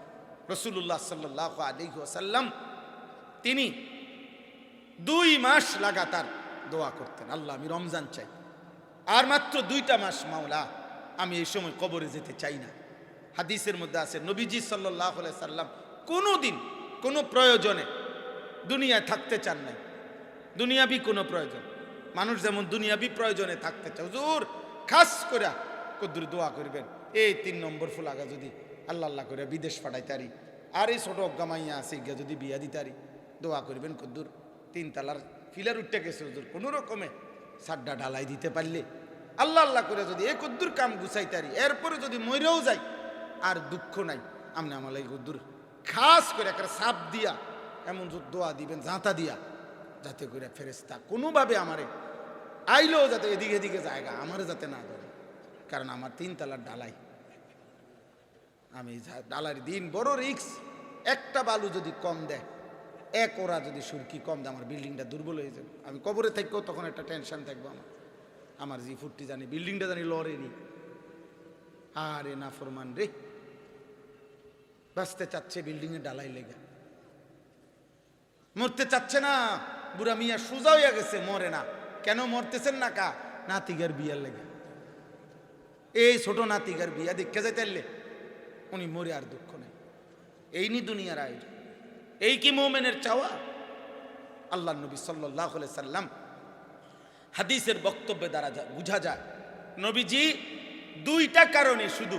রাসূলুল্লাহ সাল্লাল্লাহু আলাইহি ওয়াসাল্লাম তিনি 2 মাস লাগাতার দোয়া করতেন, আল্লাহ আমি রমজান চাই, আর মাত্র 2টা মাস মাওলা আমি এই সময় কবরে যেতে চাই না। হাদিসের মধ্যে আছে নবীজি সাল্লাল্লাহু আলাইহি সাল্লাম কোনোদিন কোনো প্রয়োজনে দুনিয়ায় থাকতে চান নাই। দুনিয়াবি কোনো প্রয়োজন, মানুষ যেমন দুনিয়াবি প্রয়োজনে থাকতে চায়, হুজুর খাস করে কদ্দুর দোয়া করবেন এই 3 নম্বর ফুলাগা যদি আল্লাহ আল্লাহ করে বিদেশ পাঠাইতারি, আর এই ছোট গামাইয়া আছে গিয়া যদি বিয়া দিতারি, দোয়া করবেন কদ্দুর 3 তালার ফিলার উঠতে গেছে হুজুর কোনো রকমে সাড্ডা ঢালাই দিতে পারলে, আল্লাহ আল্লাহ করে যদি এই কদ্দুর কাম গুছাইতারি, এরপরে যদি মরেও যাই আর দুঃখ নাই, আমনে আমালাই কদ্দুর খাস করে একটা সাপ দিয়া এমন দোয়া দিবেন জাঁতা দিয়া, যাতে করে ফেরেশতা কোনোভাবে আমারে আইলেও যাতে এদিকে এদিকে জায়গা আমারে যাতে না ধরে, কারণ আমার 3 তালার ডালাই, আমি ডালার দিন বড় রিক্স। একটা বালু যদি কম দেয়, এক ওরা যদি সুরকি কম দেয়, আমার বিল্ডিংটা দুর্বল হয়ে যাবে। আমি কবরে থাকলেও তখন একটা টেনশন থাকবো আমার জি ফুটটি জানি বিল্ডিংটা জানি লড়েনি। আরে না ফরমান রে, বাঁচতে চাচ্ছে বিল্ডিংয়ে ডালাই লেগে, মরতে চাচ্ছে না, বুড়া মিয়া সোজা হইয়া গেছে, মরে না। কেন মরতেছেন না? কা নাতিগার বিয়ার লেগে, এই ছোট নাতিগার বিয়া দেখে যাইতে উনি মরে আর দুঃখ নেই। এই নি দুনিয়ার আয়োজন, এই কি মুমিনের চাওয়া? আল্লাহ নবী সাল্লাল্লাহু আলাইহি সাল্লাম হাদিসের বক্তব্যে দ্বারা বোঝা যায় নবীজি 2টা কারণে শুধু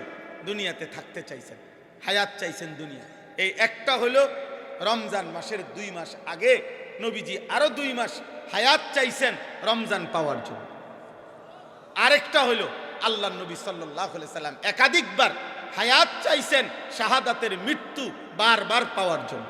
দুনিয়াতে থাকতে চাইছেন, হায়াত চাইছেন দুনিয়া। এই একটা হলো রমজান মাসের 2 মাস আগে নবীজি আরো 2 মাস হায়াত চাইছেন রমজান পাওয়ার জন্য। আরেকটা হলো আল্লাহ নবী সাল্লাল্লাহু আলাইহি সাল্লাম একাধিকবার হায়াত চাইছেন শাহাদাতের মৃত্যু বারবার পাওয়ার জন্য।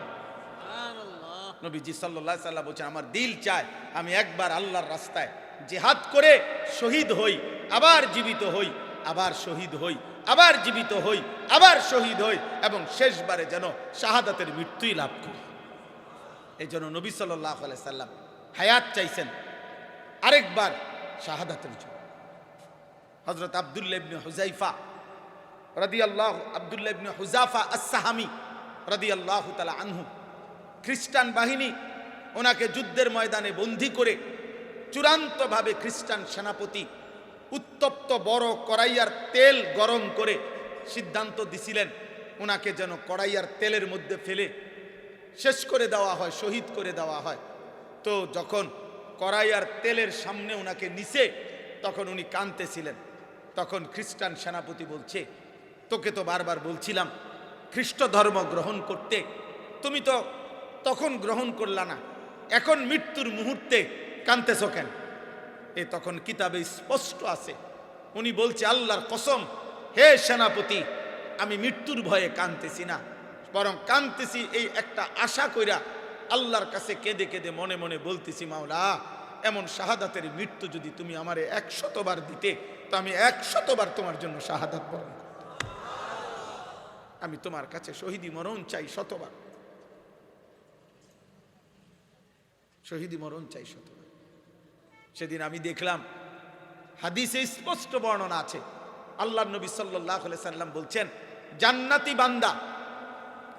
নবীজি সাল্লাল্লাহু আলাইহি সাল্লাম বলেছেন আমার দিল চায় আমি একবার আল্লাহর রাস্তায় জিহাদ করে শহীদ হই, আবার জীবিত হই, আবার শহীদ হই, আবার জীবিত হই, আবার শহীদ হই, এবং শেষবারে যেন শাহাদাতের মৃত্যুই লাভ করি। এই জন্য নবী সাল্লাল্লাহু আলাইহি সাল্লাম হায়াত চাইছেন আরেকবার শাহাদাতের জন্য। হযরত আব্দুল্লাহ ইবনে হুযাইফা রাদিয়াল্লাহু আব্দুল্লাহ ইবনে হুযাফা আস-সাহামী রাদিয়াল্লাহু তাআলা আনহু, খ্রিস্টান বাহিনী ওনাকে যুদ্ধের ময়দানে বন্দী করে চূড়ান্তভাবে খ্রিস্টান সেনাপতি উত্তপ্ত বড় কড়াইয়ার তেল গরম করে সিদ্ধান্ত দিছিলেন ওনাকে যেন কড়াইয়ার তেলের মধ্যে ফেলে শেষ করে দেওয়া হয়, শহীদ করে দেওয়া হয়। তো যখন কড়াইয়ার তেলের সামনে ওনাকে নিছে তখন উনি কাঁদতেছিলেন। তখন খ্রিস্টান সেনাপতি বলছে তোকে তো বারবার বলছিলাম খ্রিস্ট ধর্ম গ্রহণ করতে, তুমি তো তখন গ্রহণ করলা না, এখন মৃত্যুর মুহূর্তে কাঁদতেছ কেন? এ তখন কিতাবে স্পষ্ট আছে, উনি বলছে আল্লাহর কসম হে সেনাপতি, আমি মৃত্যুর ভয়ে কাঁদতেছি না, বরং কাঁদতেছি এই একটা আশা কইরা আল্লাহর কাছে কেঁদে কেঁদে মনে মনে বলতেছি মাওলা এমন শাহাদাতের মৃত্যু যদি তুমি আমারে 100 বার দিতে তো আমি 100 বার তোমার জন্য শাহাদাত বরণ করতাম। আমি তোমার কাছে শহীদি মরণ চাই 100 বার, শহীদি মরণ চাই 100 বার। সেদিন আমি দেখলাম হাদিসে স্পষ্ট বর্ণনা আছে, আল্লাহর নবী সাল্লাল্লাহু আলাইহি সাল্লাম বলছেন, জান্নাতি বান্দা,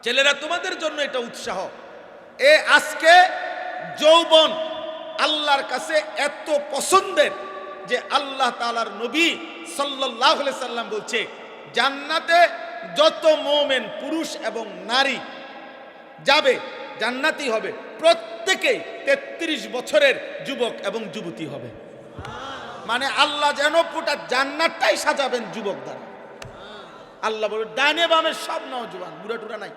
ছেলেরা তোমাদের জন্য এটা উৎসাহ, আজকে যৌবন আল্লাহর কাছে এত পছন্দের যে আল্লাহ তাআলার নবী সাল্লাল্লাহু আলাইহি সাল্লাম বলছে, জান্নাতে যত মুমিন পুরুষ এবং নারী যাবে, জান্নাতি হবে, প্রত্যেকেই 33 বছরের যুবক এবং যুবতী হবে। মানে আল্লাহ যেন পুরো জান্নাতটাই সাজাবেন যুবক দ্বারা। আল্লাহ বলে ডানে বামে সব নওজোয়ান, বুড়া টুরা নাই,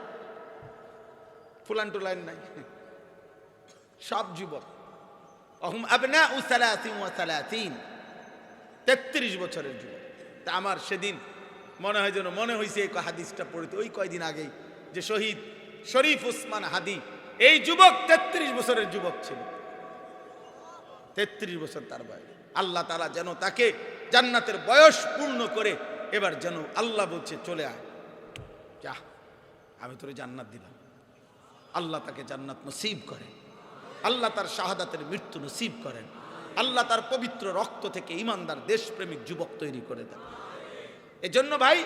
ফুলান টুলান নাই, সব যুবক। অহুম আবনাউ সালাসিন ওয়া সালাসিন, 33 বছরের যুবক। তা আমার সেদিন মনে হয় যেন মনে হয়েছে এই হাদিসটা পড়তে ওই কয়দিন আগেই, যে শহীদ শরীফ ওসমান হাদি এই যুবক 33 বছরের যুবক ছিল, 33 বছর তার বয়স। আল্লাহ তাআলা যেন তাকে জান্নাতের বয়স পূর্ণ করে এবার যেন আল্লাহ বলছে চলে আয়, যা আমি তোরে জান্নাত দিলাম। আল্লাহ তাকে জান্নাত নসিব করেন, আল্লাহ তার শাহাদাতের মৃত্যু নসিব করেন, আল্লাহ তার পবিত্র রক্ত থেকে ইমানদার দেশপ্রেমিক যুবক তৈরি করে দেন। এজন্য ভাই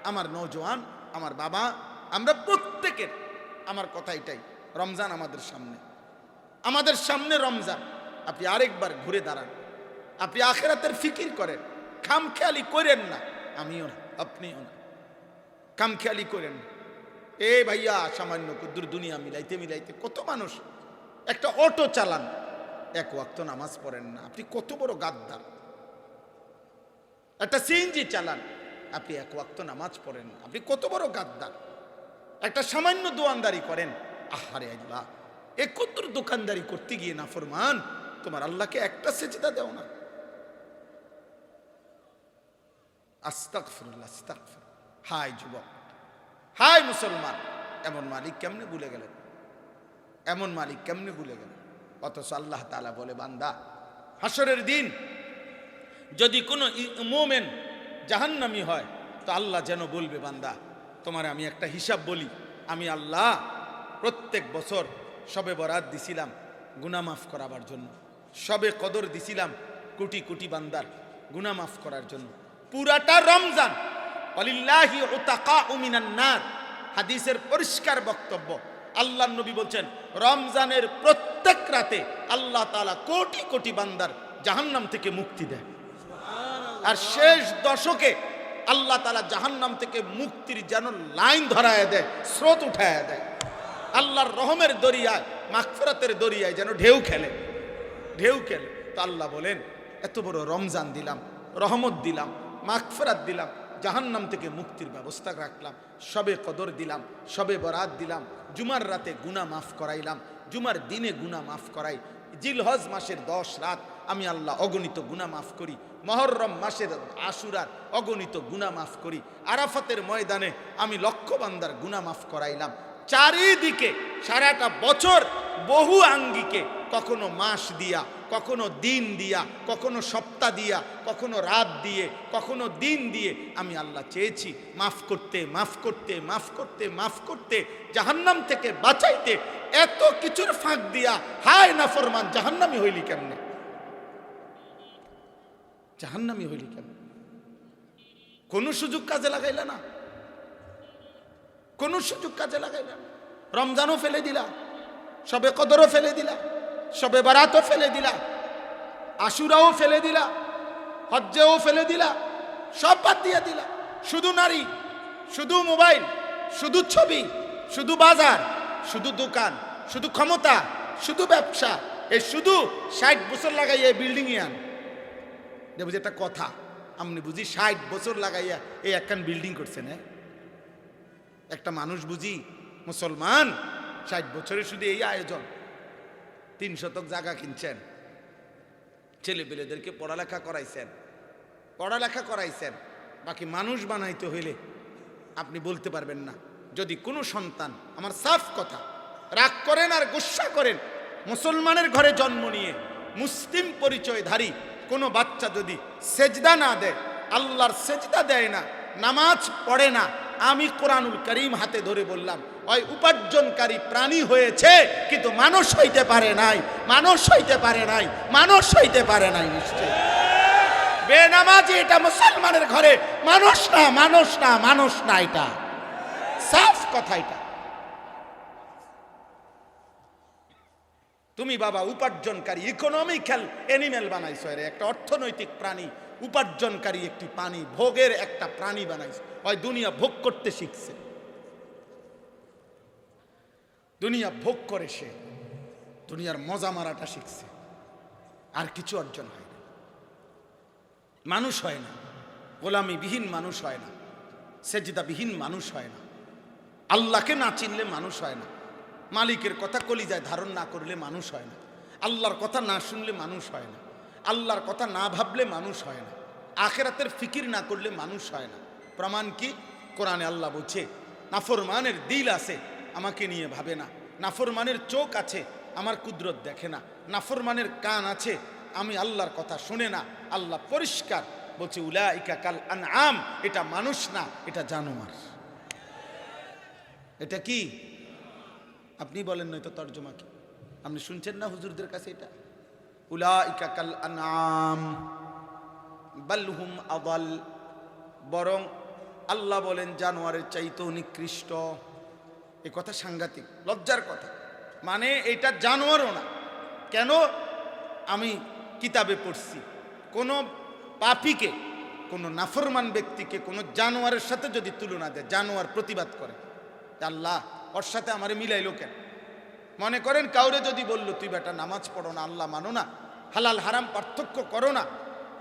আমার নওজোয়ান, আমার বাবা, আমরা প্রত্যেকের, আমার কথা এটাই, রমজান আমাদের সামনে রমজান। আপনি আরেকবার ঘুরে দাঁড়ান, আপনি আখিরাতের ফিকির করেন, খামখেয়ালি করেন না, আমিও না আপনিও না, খামখেয়ালি করেন না। ভাইয়া সামান্য কুদ্দুর দুনিয়া মিলাইতে মিলাইতে কত মানুষ, একটা অটো চালান, এক ওয়াক্ত নামাজ পড়েন না, আপনি কত বড় গাদ্দার। একটা সিএনজি চালান, আপনি এক ওয়াক্ত নামাজ পড়েন না, আপনি কত বড় গাদ্দার। একটা সামান্য দোকানদারি করেন, আহারে আল্লাহ, কত দোকানদারি করতে গিয়ে নাফরমান, তোমার আল্লাহকে একটা সেজদা দাও না। আস্তাগফিরুল্লাহ, আস্তাগফিরুল্লাহ। হায় যুবক, হায় মুসলমান, এমন মালিক কেমনে ভুলে গেলেন, এমন মালিক কেমনে ভুলে গেলেন। অথচ আল্লাহ তাআলা বলে, বান্দা হাসরের দিন যদি কোনো মুমিন জাহান্নামী হয় তো আল্লাহ যেন বলবে, বান্দা তোমার আমি একটা হিসাব বলি, আমি আল্লাহ প্রত্যেক বছর শবে বরাত দিছিলাম গুনাহ মাফ করাবার জন্য, শবে কদর দিছিলাম কোটি কোটি বান্দার গুনাহ মাফ করার জন্য, পুরাটা রমজান। ওয়ালিল্লাহি উতাকাউ মিনান নার, হাদিসের পরিষ্কার বক্তব্য। আল্লাহর নবী বলছেন, রমজানের প্রত্যেক রাতে আল্লাহ তাআলা কোটি কোটি বান্দার জাহান্নাম থেকে মুক্তি দেয়। আর শেষ দশকে আল্লাহ তাআলা জাহান্নাম থেকে মুক্তির যেন লাইন ধরায় দেয়, স্রোত উঠায় দেয়। আল্লাহর রহমের দরিয়ায়, মাগফিরাতের দরিয়ায় যেন ঢেউ খেলে, ঢেউ খেলে। তো আল্লাহ বলেন, এত বড় রমজান দিলাম, রহমত দিলাম, মাগফিরাত দিলাম, জাহান্নাম থেকে মুক্তির ব্যবস্থা রাখলাম, শবে কদর দিলাম, শবে বরাত দিলাম, জুমার রাতে গুনাহ মাফ করাইলাম, জুমার দিনে গুনাহ মাফ করাই, জিলহজ মাসের 10 রাত আমি আল্লাহ অগণিত গুনাহ মাফ করি, মুহররম মাসের আশুরার অগণিত গুনাহ মাফ করি, আরাফাতের ময়দানে আমি লক্ষ বান্দার গুনাহ মাফ করাইলাম। চারিদিকে সারাটা বছর বহু আঙ্গিকে, কখনো মাস দিয়া, কখনো দিন দিয়া, কখনো সপ্তাহ দিয়া, কখনো রাত দিয়ে, কখনো দিন দিয়ে আমি আল্লাহ চেয়েছি মাফ করতে, মাফ করতে, মাফ করতে, মাফ করতে, জাহান্নাম থেকে বাঁচাইতে। এত কিছুর ফাঁক দিয়া হায় নাফরমান জাহান্নামী হইলি কেমনে, জাহান্নামী হইলি কেমনে? কোন সুযোগ কাজে লাগাইলা না, কোন সুযোগ কাজে লাগাইলা না। রমজানও ফেলে দিলা, শবে কদরও ফেলে দিলা, শবে বারাতও ফেলে দিলা, আশুরাও ফেলে দিলা, হজ্জেও ফেলে দিলা, সব বাদ দিয়ে দিলা। শুধু নারী, শুধু মোবাইল, শুধু ছবি, শুধু বাজার, শুধু দোকান, শুধু ক্ষমতা, শুধু ব্যবসা, এই শুধু 60 বছর লাগাইয়া বিল্ডিং আন। বুঝি একটা কথা, আপনি বুঝি 60 বছর লাগাইয়া এই একখান বিল্ডিং করছেন। একটা মানুষ বুঝি মুসলমান 60 বছরে শুধু এই আয়োজন, 3 শতক জায়গা কিনছেন, ছেলে পেলেদেরকে পড়ালেখা করাইছেন, বাকি মানুষ বানাইতে হইলে আপনি বলতে পারবেন না। যদি কোনো সন্তান, আমার সাফ কথা, রাগ করেন আর গুসা করেন, মুসলমানের ঘরে জন্ম নিয়ে মুসলিম পরিচয়ধারী কোনো বাচ্চা যদি সেজদা না দেয়, আল্লাহর সেজদা দেয় না, নামাজ পড়ে না, আমি কোরআনুল কারীম হাতে ধরে বললাম, ওই উপার্জনকারী প্রাণী হয়েছে কিন্তু মানুষ হইতে পারে নাই, মানুষ হইতে পারে নাই, মানুষ হইতে পারে নাই নিশ্চয়। বেনামাজি এটা মুসলমানের ঘরে মানুষ না, মানুষ না, মানুষ না, এটা সাফ কথা। এটা তুমি বাবা উপার্জনকারী ইকোনমিক্যাল অ্যানিমেল বানাইছো, এর একটা অর্থনৈতিক প্রাণী, উপার্জনকারী একটি প্রাণী, ভোগের একটা প্রাণী বানাইছো। হয় দুনিয়া ভোগ করতে শিখছে, দুনিয়া ভোগ করে সে দুনিয়ার মজা মারাটা শিখছে, আর কিছু অর্জন হয় না। মানুষ হয় না, গোলামিবিহীন মানুষ হয় না, সেজদাবিহীন মানুষ হয় না, আল্লাহকে না চিনলে মানুষ হয় না, মালিকের কথা কলিজায় ধারণ না করলে মানুষ হয় না, আল্লাহর কথা না শুনলে মানুষ হয় না, আল্লাহর কথা না ভাবলে মানুষ হয় না, আখিরাতের ফিকির না করলে মানুষ হয় না। প্রমাণ কি? কোরআনে আল্লাহ বলছে, নাফরমানের দিল আছে আমাকে নিয়ে ভাবে না, নাফরমানের চোখ আছে আমার কুদরত দেখে না, নাফরমানের কান আছে আমি আল্লাহর কথা শুনে না। আল্লাহ পরিষ্কার বলছে, উলাইকা কাল আনআম, এটা মানুষ না, এটা জানোয়ার। এটা কি? আপনি বলেন নয়তো তর্জমা কি? আপনি শুনছেন না হুজুরদের কাছে? এটা উলাইকা কাল আনআম বাল হুম আদাল, বরং আল্লাহ বলেন জানোয়ারের চাইতেও নিকৃষ্ট। এ কথা সাংঘাতিক, লজ্জার কথা। মানে এটা জানোয়ারও না। কেন? আমি কিতাবে পড়ছি, কোনো পাপীকে, কোনো নাফরমান ব্যক্তিকে কোনো জানোয়ারের সাথে যদি তুলনা দেয়, জানোয়ার প্রতিবাদ করে, আল্লাহ ওর সাথে আমারে মিলাইলো কেন? মনে করেন কাউরে যদি বললো, তুই বেটা নামাজ পড়ো না, আল্লাহ মানো না, হালাল হারাম পার্থক্য করো না,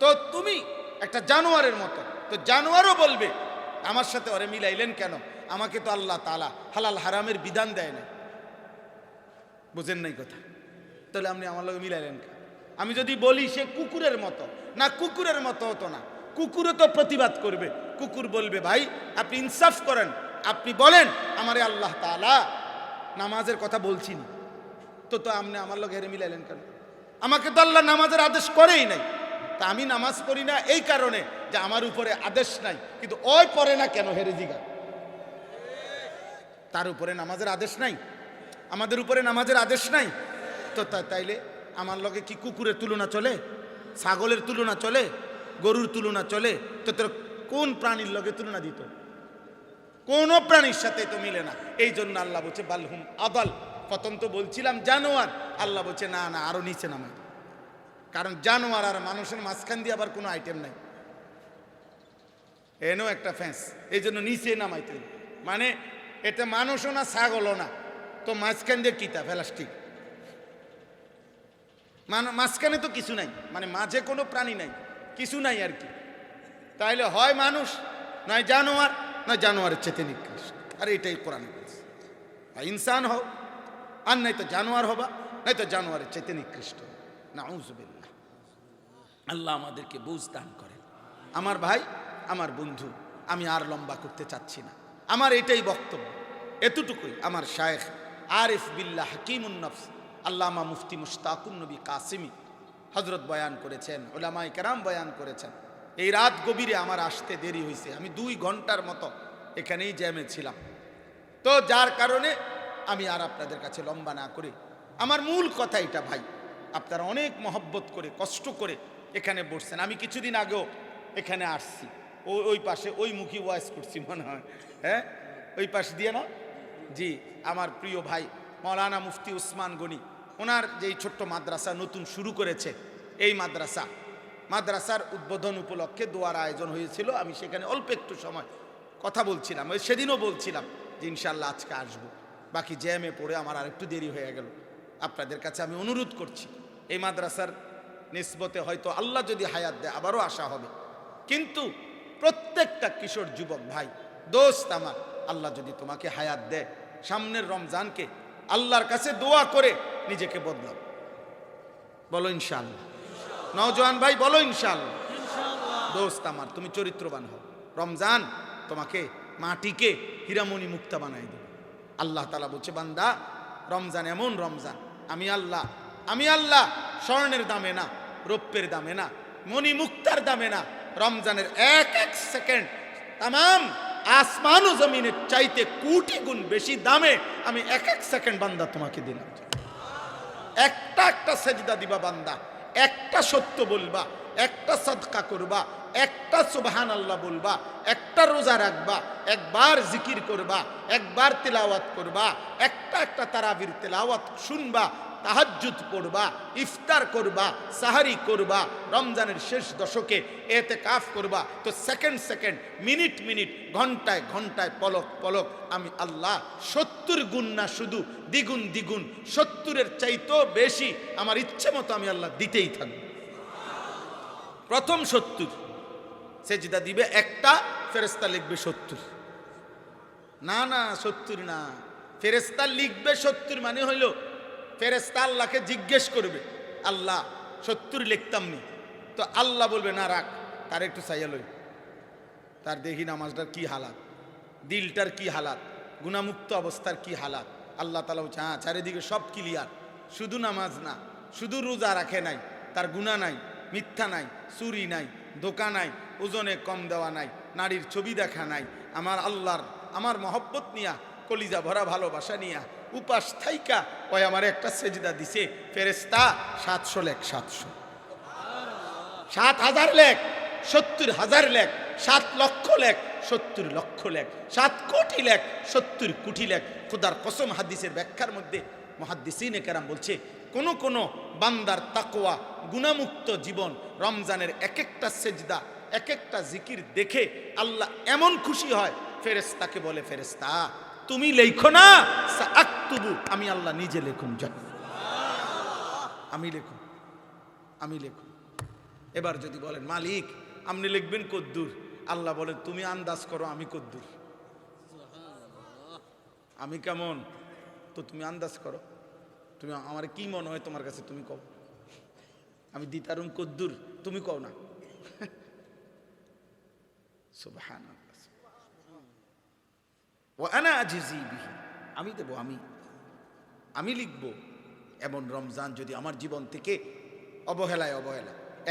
তো তুমি একটা জানোয়ারের মতো। তো জানোয়ারও বলবে, আমার সাথে ওরে মিলাইলেন কেন? আমাকে তো আল্লাহ তাআলা হালাল হারামের বিধান দেয় না। বুঝেন নাই কথা? তাহলে আপনি আমার লগে মিলাইলেন কেন? আমি যদি বলি সে কুকুরের মতো, না কুকুরের মতো হতো না, কুকুরও তো প্রতিবাদ করবে। কুকুর বলবে, ভাই আপনি ইনসাফ করেন, আপনি বলেন আমারে আল্লাহ তাআলা নামাজের কথা বলছিনি, তো আপনি আমার লগে হেরে মিলাইলেন কেন? আমাকে তো আল্লাহ নামাজের আদেশ করেই নাই। তা আমি নামাজ পড়ি না এই কারণে যে আমার উপরে আদেশ নাই, কিন্তু ওই পড়ে না কেন? হেরে জিগা। তার উপরে নামাজের আদেশ নাই, আমাদের উপরে নামাজের আদেশ নাই, তো তাইলে আমার লগে কি কুকুরের তুলনা চলে? ছাগলের তুলনা চলে? গরুর তুলনা চলে? তো তোর কোন প্রাণীর লগে তুলনা দিত? কোন প্রাণীর সাথে তো মিলে না। এই জন্য আল্লাহ বলছে বালহুম আদাল। প্রথম তো বলছিলাম জানোয়ার, আল্লাহ বলছে না না, আরো নিচে নামাই। কারণ জানোয়ার আর মানুষের মাঝখান দিয়ে আবার কোনো আইটেম নাই, এনেও একটা ফ্যান্স, এই জন্য নিচে নামাইতে। মানে এটা মানুষও না, ছাগলও না, তো মাঝখান দিয়ে কিতা প্লাস্টিক, মাঝখানে তো কিছু নাই, মানে মাঝে কোনো প্রাণী নাই, কিছু নাই আর কি। তাইলে হয় মানুষ, নয় জানোয়ার, নয় জানোয়ারের চেতে নিকৃষ্ট। আর এটাই কোরআনে বলছে, ইনসান হও, আর নাই তো জানোয়ার হবা, নাই তো জানোয়ারের চেতে নিকৃষ্ট। নাউযুবিল্লাহ। আল্লাহ আমাদেরকে বুঝ দান করেন। আমার ভাই, আমার বন্ধু, আমি আর লম্বা করতে চাচ্ছি না, আমার এটাই বক্তব্য, এতটুকুই। আমার শায়েখ আরিফ বিল্লাহ হাকিমুন নফস আল্লামা মুফতি মুশতাকুন নবী কাসিমি হযরত বয়ান করেছেন, উলামায়ে কেরাম বয়ান করেছেন। এই রাত গভীরে আমার আসতে দেরি হয়েছে, আমি 2 ঘন্টার মতো এখানেই জ্যামে ছিলাম। তো যার কারণে আমি আর আপনাদের কাছে লম্বা না করে, আমার মূল কথা এটা, ভাই আপনারা অনেক মহব্বত করে কষ্ট করে এখানে বসছেন। আমি কিছুদিন আগেও এখানে আসছি, ওই পাশে ওই মুখী ওয়াইজ করছি মনে হয়, হ্যাঁ ওই পাশ দিয়ে না? জি, আমার প্রিয় ভাই মাওলানা মুফতি উসমান গনি, ওনার যেই ছোট্ট মাদ্রাসা নতুন শুরু করেছে, এই মাদ্রাসার উদ্বোধন উপলক্ষে দোয়ার আয়োজন হয়েছিল। আমি সেখানে অল্প একটু সময় কথা বলছিলাম, ওই সেদিনও বলছিলাম যে ইনশাল্লাহ আজকে আসবো, বাকি জ্যামে পড়ে আমার আর একটু দেরি হয়ে গেল। আপনাদের কাছে আমি অনুরোধ করছি, এই মাদ্রাসার নিসবতে হয়তো আল্লাহ যদি হায়াত দেয় আবারও আসা হবে, কিন্তু প্রত্যেকটা কিশোর যুবক ভাই, দোস্ত আমার, আল্লাহ যদি তোমাকে হায়াত দেয়, সামনের রমজানকে আল্লাহর কাছে দোয়া করে নিজেকে বদলাও। বলো ইনশাআল্লাহ। নওজোয়ান ভাই বলো ইনশাআল্লাহ। দোস্ত আমার, তুমি চরিত্রবান হও, রমজান তোমাকে মাটিকে হীরামণি মুক্তা বানাই দেবে। আল্লাহ তাআলা বলছে, বান্দা রমজান এমন রমজান, আমি আল্লাহ স্বর্ণের দামে না, রৌপ্যের দামে না, মণি মুক্তার দামে না, রমজানের এক এক সেকেন্ড তামাম আসমান ও জমিনের চাইতে কোটি গুণ বেশি দামে আমি এক এক সেকেন্ড বান্দা তোমাকে দিলাম। একটা একটা সেজদা দিবা বান্দা, একটা সত্য বলবা, একটা সাদকা করবা, একটা সুবহানাল্লাহ বলবা, একটা রোজা রাখবা, একবার জিকির করবা, একবার তিলাওয়াত করবা, একটা তারাবির তিলাওয়াত শুনবা, তাহাজ্জুদ পড়বা, ইফতার করবা, সাহারি করবা, রমজানের শেষ দশকে ইতিকাফ করবা, তো সেকেন্ড সেকেন্ড, মিনিট মিনিট, ঘন্টায় ঘন্টায়, পলক পলক আমি আল্লাহ 70 গুণ না, শুধু দ্বিগুণ দ্বিগুণ, 70-এর চাইতেও বেশি আমার ইচ্ছে মতো আমি আল্লাহ দিতেই থাকবো। প্রথম 70 সেজদা দিবে একটা, ফেরেশতা লিখবে 70। না না 70 না, ফেরেশতা লিখবে 70 মানে হইল ফেরেশতা আল্লাহকে জিজ্ঞেস করবে, আল্লাহ 70 লিখতাম নি, তো আল্লাহ বলবে না রাখ, তার একটু চাইয়া লই, তার দেখি নামাজটার কি হালাত, দিলটার কি হালাত, গুনামুক্ত অবস্থার কি হালাত। আল্লাহ তাআলা বলছে হ্যাঁ চারিদিকে সব ক্লিয়ার, শুধু নামাজ না, শুধু রোজা রাখে নাই, তার গুনাহ নাই, মিথ্যা নাই, চুরি নাই, ধোঁকা নাই, ওজনে কম দেওয়া নাই, নারীর ছবি দেখা নাই, আমার আল্লাহর আমার মহব্বত নিয়া, কলিজা ভরা ভালোবাসা নিয়া উপাস থাইকা ওই আমার একটা সেজদা দিছে, ফেরেশতা 700 লেখ, 700, 7,000 লেখ, 70,000 লেখ, 7 লক্ষ লেখ, 70 লক্ষ লেখ, 7 কোটি লেখ, 70 কোটি লেখ। খুদার কসম, হাদিসের ব্যাখ্যার মধ্যে মুহাদ্দিসিনে কেরাম বলছে, কোন কোন বান্দার তাকওয়া, গুনাহমুক্ত জীবন, রমজানের এক একটা সেজদা, এক একটা জিকির দেখে আল্লাহ এমন খুশি হয়, ফেরেশতাকে বলে ফেরেশতা তুমি লেখো না, সাআকতুবু, আমি আল্লাহ নিজে লেখুম, আমি লেখুম, আমি লেখুম। এবার যদি বলেন মালিক আপনি লিখবেন কদ্দুর, আল্লাহ বলেন তুমি আন্দাজ করো আমি কদ্দুর, আমি কেমন, তো তুমি আন্দাজ করো, তুমি আমার কি মনে হয় তোমার কাছে তুমি কও, আমি দিতারুম কদ্দুর, তুমি কও না। সুবহানাল্লাহ, ওয়া আনা আজিজি বিহি, আমি দেব, আমি লিখব। এমন রমজান যদি আমার জীবন থেকে অবহেলায়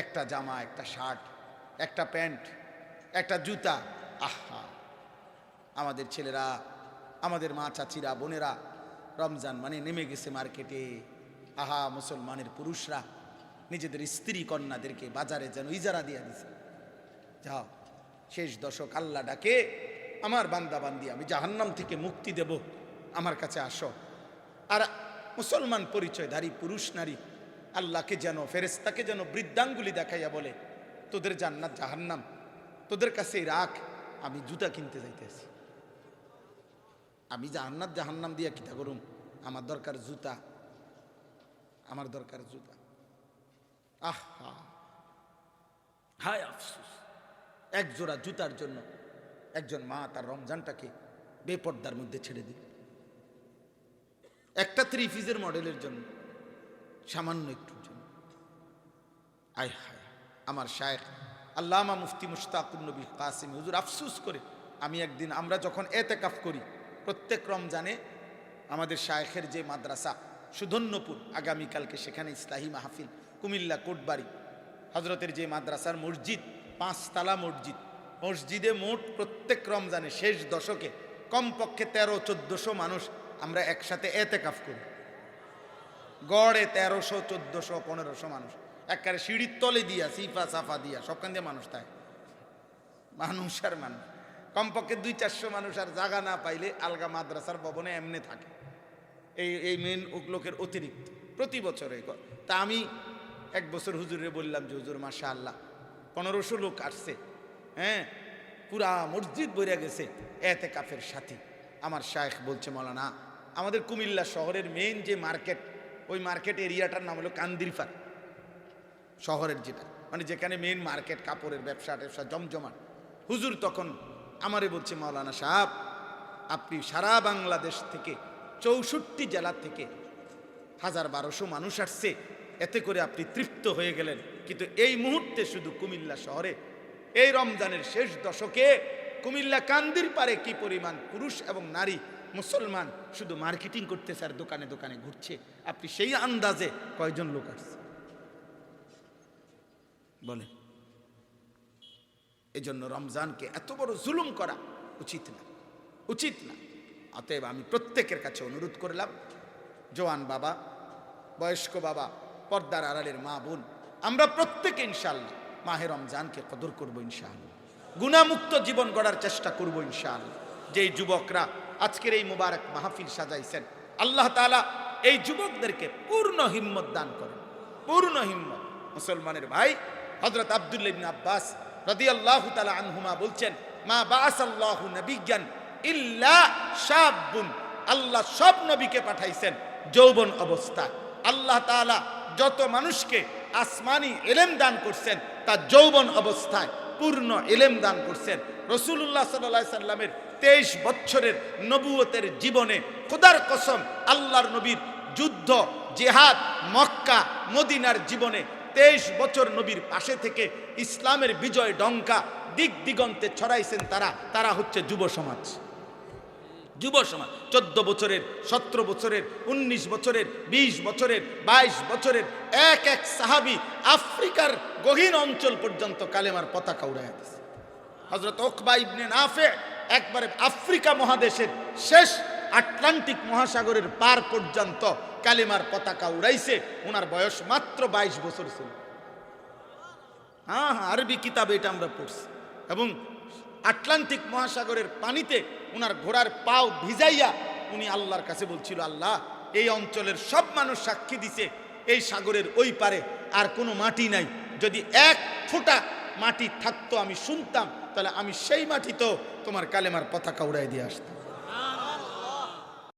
একটা জামা, একটা শার্ট, একটা প্যান্ট, একটা জুতা, আহা, আমাদের ছেলেরা, আমাদের মা চাচিরা, বোনেরা রমজান মানে নেমে গেছে মার্কেটে, আহা, মুসলমানের পুরুষরা নিজেদের স্ত্রী কন্যাদেরকে বাজারে যেন ইজারা দিয়ে দিছে, যাও শেষ দশক আল্লাহ ডাকে, আমার বান্দা বান্দি আমি জাহান্নাম থেকে মুক্তি দেব, আমার কাছে আসো। আর মুসলমান পরিচয়ধারী পুরুষ নারী আল্লাহকে যেন, ফেরেশতাকে যেন বৃদ্ধাঙ্গুলি দেখাইয়া বলে, তোদের জান্নাত জাহান্নাম তোদের কাছে রাখ, আমি জুতা কিনতে যাইতেছি, আমি জান্নাত জাহান্নাম দিয়া কিতা করুম, আমার দরকার জুতা, আমার দরকার জুতা। আহা, হায় আফসোস, এক জোড়া জুতার জন্য একজন মা তার রমজানটাকে বেপর্দার মধ্যে ছেড়ে দিল, একটা 3 পিসের মডেলের জন্য, সামান্য একটুর জন্য। আয় হায়, আমার শায়েখ আল্লামা মুফতি মুশতাকুর নবী কাসিম হুজুর আফসোস করে, আমি একদিন, আমরা যখন এতেকাফ করি প্রত্যেক রমজানে, আমাদের শায়েখের যে মাদ্রাসা সুধন্যপুর, আগামীকালকে সেখানে ইসলাহি মাহফিল, কুমিল্লা কোটবাড়ি, হজরতের যে মাদ্রাসার মসজিদ, 5 তালা মসজিদ, মসজিদে মোট প্রত্যেক রমজানে শেষ দশকে কমপক্ষে 1300-1400 মানুষ আমরা একসাথে এতেকাফ করি, গড়ে 1300, 1400, 1500 মানুষ, একবারে সিঁড়ির তলে দিয়া, সিফা সাফা দিয়া, সবখান দিয়ে মানুষ থাকে, মানুষ আর মানুষ, কমপক্ষে 200-400 মানুষ আর জায়গা না পাইলে আলগা মাদ্রাসার ভবনে এমনি থাকে, এই মেন লোকের অতিরিক্ত প্রতি বছরে। তা আমি এক বছর হুজুরে বললাম যে হুজুর মাশাআল্লাহ 1500 লোক আসছে, হ্যাঁ, পুরা মসজিদ ভরে গেছে এতেকাফের সাথী। আমার শায়েখ বলছে, মাওলানা আমাদের কুমিল্লা শহরের মেইন যে মার্কেট, ওই মার্কেট এরিয়াটার নাম হলো কান্দিরপাড়, শহরের যেটা মানে যেখানে মেইন মার্কেট, কাপড়ের ব্যবসা ট্যাবসা জমজমাট। হুজুর তখন আমারে বলছে, মাওলানা সাহেব আপনি সারা বাংলাদেশ থেকে 64 জেলা থেকে 1000-1200 মানুষ আসছে, এতে করে আপনি তৃপ্ত হয়ে গেলেন, কিন্তু এই মুহূর্তে শুধু কুমিল্লা শহরে এই রমজানের শেষ দশকে কুমিল্লা কান্দিরপাড়ে কি পরিমাণ পুরুষ এবং নারী মুসলমান শুধু মার্কেটিং করতেছে আর দোকানে দোকানে ঘুরছে, আপনি সেই আন্দাজে কয়জন লোক আসছে বলে। এজন্য রমজানকে এত বড় জুলুম করা উচিত না, উচিত না। অতএব আমি প্রত্যেকের কাছে অনুরোধ করলাম, জওয়ান বাবা, বয়স্ক বাবা, পর্দার আড়ালের মা বোন, আমরা প্রত্যেকে ইনশাআল্লাহ মাহে রমজানকে কদর করব ইনশাআল্লাহ, গুনাহমুক্ত জীবন গড়ার চেষ্টা করব ইনশাআল্লাহ। যেই যুবকরা আজকের এই মুবারক মাহফিল সাজাইছেন, আল্লাহ তাআলা এই যুবকদেরকে পূর্ণ হিম্মত দান করেন, পূর্ণ হিম্মত। মুসলমানের ভাই, হযরত আব্দুল্লাহ ইবনে আব্বাস রাদিয়াল্লাহু তাআলা আনহুমা বলছেন, মা বাআসাল্লাহু নাবিয়্যান ইল্লা শাবুন, আল্লাহ সব নবীকে পাঠাইছেন যৌবন অবস্থায়। আল্লাহ তাআলা যত মানুষকে আসমানি ইলম দান করছেন তা যৌবন অবস্থায় পূর্ণ ইলম দান করছেন। রাসূলুল্লাহ সাল্লাল্লাহু আলাইহি সাল্লামের 23 বছরের নবুয়তের জীবনে খোদার কসম, আল্লাহর নবীর যুদ্ধ, জিহাদ, মক্কা, মদিনার জীবনে 23 বছর নবীর পাশে থেকে ইসলামের বিজয় ডঙ্কা দিক দিগন্তে ছড়াইছেন তারা হচ্ছে যুব সমাজ। যুব সমাজ 14 বছরের, 17 বছরের, 19 বছরের, 20 বছরের, 22 বছরের এক এক সাহাবী আফ্রিকার গহীন অঞ্চল পর্যন্ত কালেমার পতাকা উড়াইয়া দিয়েছে। হযরত উকবা ইবনে নাফে একবারে আফ্রিকা মহাদেশের শেষ আটলান্টিক মহাসাগরের পার পর্যন্ত কালেমার পতাকা উড়াইছে। ওনার বয়স মাত্র 22 বছর ছিল। হ্যাঁ, আরবি কিতাবে এটা আমরা পড়ছি। এবং আটলান্টিক মহাসাগরের পানিতে ওনার ঘোড়ার পাও ভিজাইয়া উনি আল্লাহর কাছে বলছিল, আল্লাহ, এই অঞ্চলের সব মানুষ সাক্ষী দিছে এই সাগরের ওই পারে আর কোনো মাটি নাই, যদি এক ফোঁটা মাটি থাকতো আমি শুনতাম, তাহলে আমি সেই মাটিতেও তোমার কালেমার পতাকা উড়াই দিয়ে আসতাম।